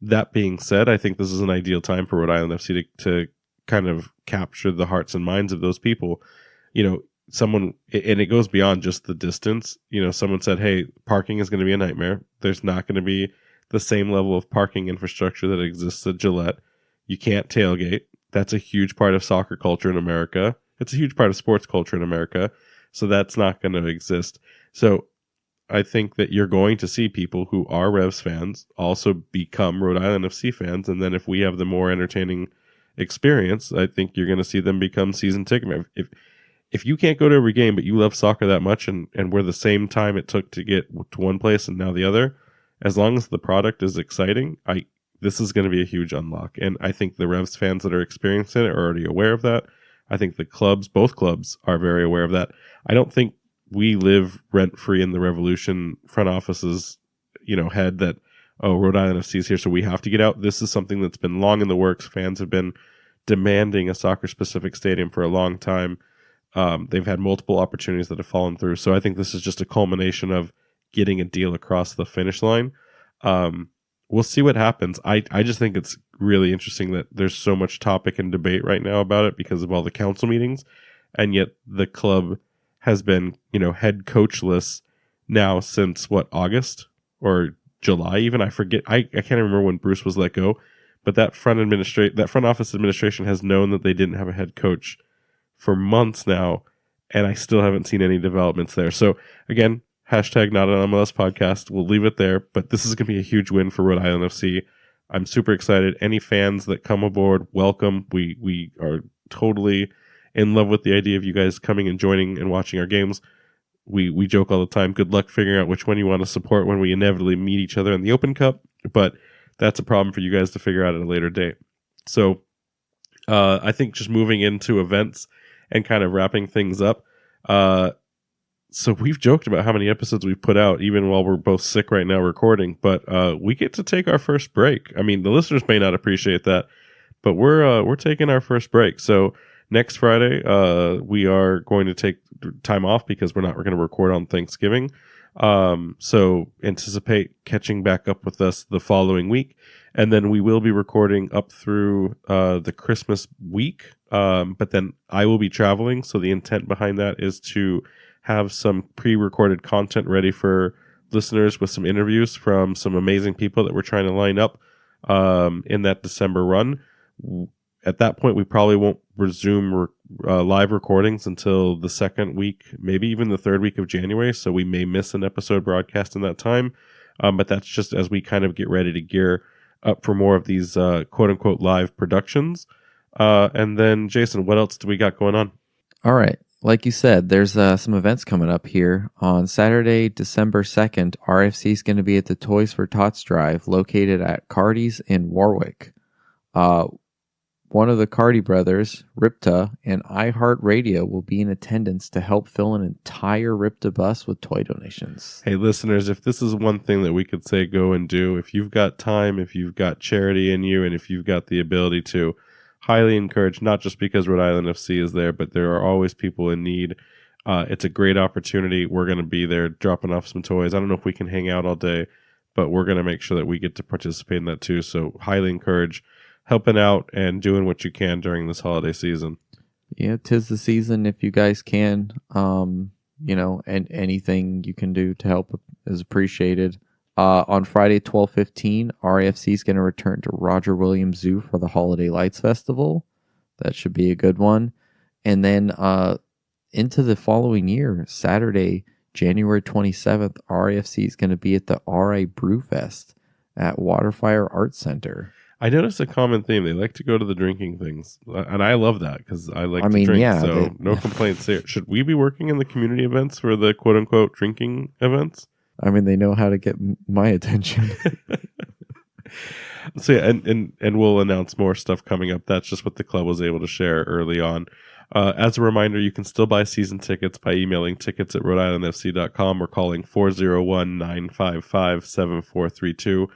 That being said, I think this is an ideal time for Rhode Island FC to kind of capture the hearts and minds of those people. You know, someone, and it goes beyond just the distance. You know, someone said, hey, parking is going to be a nightmare. There's not going to be the same level of parking infrastructure that exists at Gillette. You can't tailgate. That's a huge part of soccer culture in America. It's a huge part of sports culture in America. So that's not going to exist. So I think that you're going to see people who are Revs fans also become Rhode Island FC fans. And then if we have the more entertaining experience, I think you're going to see them become season ticket members. If you can't go to every game, but you love soccer that much and we're the same time it took to get to one place and now the other, as long as the product is exciting, this is going to be a huge unlock. And I think the Revs fans that are experiencing it are already aware of that. I think the clubs, both clubs, are very aware of that. I don't think we live rent-free in the Revolution front office's, you know, head that, oh, Rhode Island FC is here, so we have to get out. This is something that's been long in the works. Fans have been demanding a soccer-specific stadium for a long time. They've had multiple opportunities that have fallen through. So I think this is just a culmination of getting a deal across the finish line. We'll see what happens. I just think it's really interesting that there's so much topic and debate right now about it because of all the council meetings, and yet the club has been, you know, head coachless now since August or July even. I forget. I can't remember when Bruce was let go, but that front office administration has known that they didn't have a head coach for months now, and I still haven't seen any developments there. So again, hashtag not an MLS podcast. We'll leave it there, but this is going to be a huge win for Rhode Island FC. I'm super excited. Any fans that come aboard, welcome. We are totally in love with the idea of you guys coming and joining and watching our games. We joke all the time. Good luck figuring out which one you want to support when we inevitably meet each other in the Open Cup, but that's a problem for you guys to figure out at a later date. So I think just moving into events and kind of wrapping things up. So we've joked about how many episodes we've put out, even while we're both sick right now recording, but we get to take our first break. I mean, the listeners may not appreciate that, but we're taking our first break. So next Friday, we are going to take time off because we're not going to record on Thanksgiving. So anticipate catching back up with us the following week. And then we will be recording up through the Christmas week. But then I will be traveling. So the intent behind that is to have some pre-recorded content ready for listeners with some interviews from some amazing people that we're trying to line up in that December run. At that point, we probably won't resume live recordings until the second week, maybe even the third week of January. So we may miss an episode broadcast in that time. But that's just as we kind of get ready to gear up for more of these quote-unquote live productions. And then, Jason, what else do we got going on? All right. Like you said, there's some events coming up here. On Saturday, December 2nd, RFC is going to be at the Toys for Tots Drive located at Cardi's in Warwick. One of the Cardi brothers, Ripta, and iHeartRadio will be in attendance to help fill an entire Ripta bus with toy donations. Hey, listeners, if this is one thing that we could say go and do, if you've got time, if you've got charity in you, and if you've got the ability to, highly encourage, not just because Rhode Island FC is there, but there are always people in need. It's a great opportunity. We're going to be there dropping off some toys. I don't know if we can hang out all day, but we're going to make sure that we get to participate in that too. So highly encourage helping out and doing what you can during this holiday season. Yeah, 'tis the season. If you guys can, and anything you can do to help is appreciated. On Friday, 12/15, RAFC is going to return to Roger Williams Zoo for the Holiday Lights Festival. That should be a good one. And then into the following year, Saturday, January 27th, RAFC is going to be at the RA Brewfest at Waterfire Arts Center. I noticed a common theme. They like to go to the drinking things. And I love that because I like to drink. Yeah, so no complaints there. Should we be working in the community events for the quote unquote drinking events? I mean, they know how to get my attention. So yeah, and we'll announce more stuff coming up. That's just what the club was able to share early on. As a reminder, you can still buy season tickets by emailing tickets@rhodeislandfc.com or calling 401-955-7432.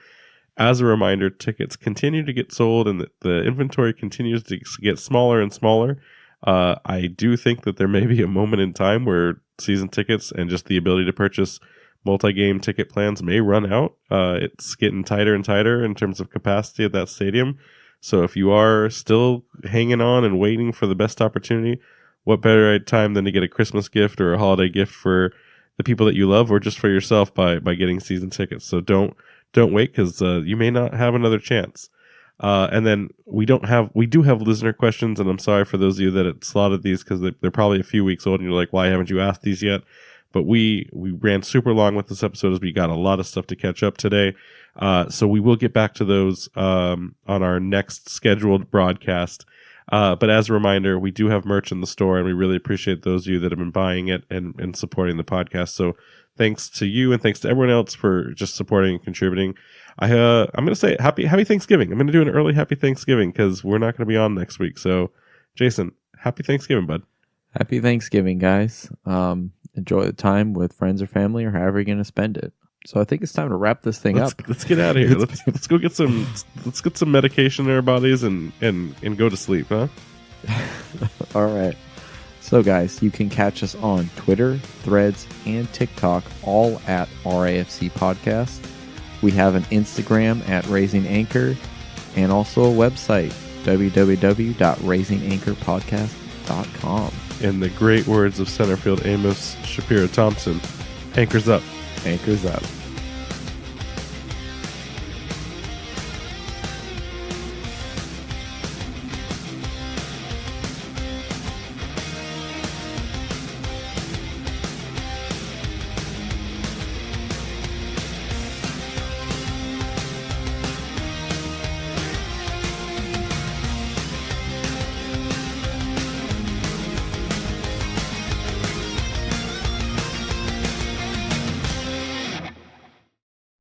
As a reminder, tickets continue to get sold and the inventory continues to get smaller and smaller. I do think that there may be a moment in time where season tickets and just the ability to purchase multi-game ticket plans may run out. It's getting tighter and tighter in terms of capacity at that stadium. So if you are still hanging on and waiting for the best opportunity, what better time than to get a Christmas gift or a holiday gift for the people that you love or just for yourself by getting season tickets. So don't wait because you may not have another chance. And then we do have listener questions, and I'm sorry for those of you that had slotted these because they're probably a few weeks old and you're like, why haven't you asked these yet? But we ran super long with this episode as we got a lot of stuff to catch up today. So we will get back to those on our next scheduled broadcast. But as a reminder, we do have merch in the store, and we really appreciate those of you that have been buying it and supporting the podcast. So thanks to you and thanks to everyone else for just supporting and contributing. I'm going to say happy Thanksgiving. I'm going to do an early happy Thanksgiving because we're not going to be on next week. So Jason, happy Thanksgiving, bud. Happy Thanksgiving, guys. Enjoy the time with friends or family or however you're going to spend it. So I think it's time to wrap this thing up. Let's get out of here. Let's go get some medication in our bodies and go to sleep, huh? All right. So guys, you can catch us on Twitter, Threads, and TikTok, all at RAFC Podcast. We have an Instagram at Raising Anchor and also a website, www.raisinganchorpodcast.com. In the great words of centerfield Amos Shapiro Thompson, anchors up. Anchors up.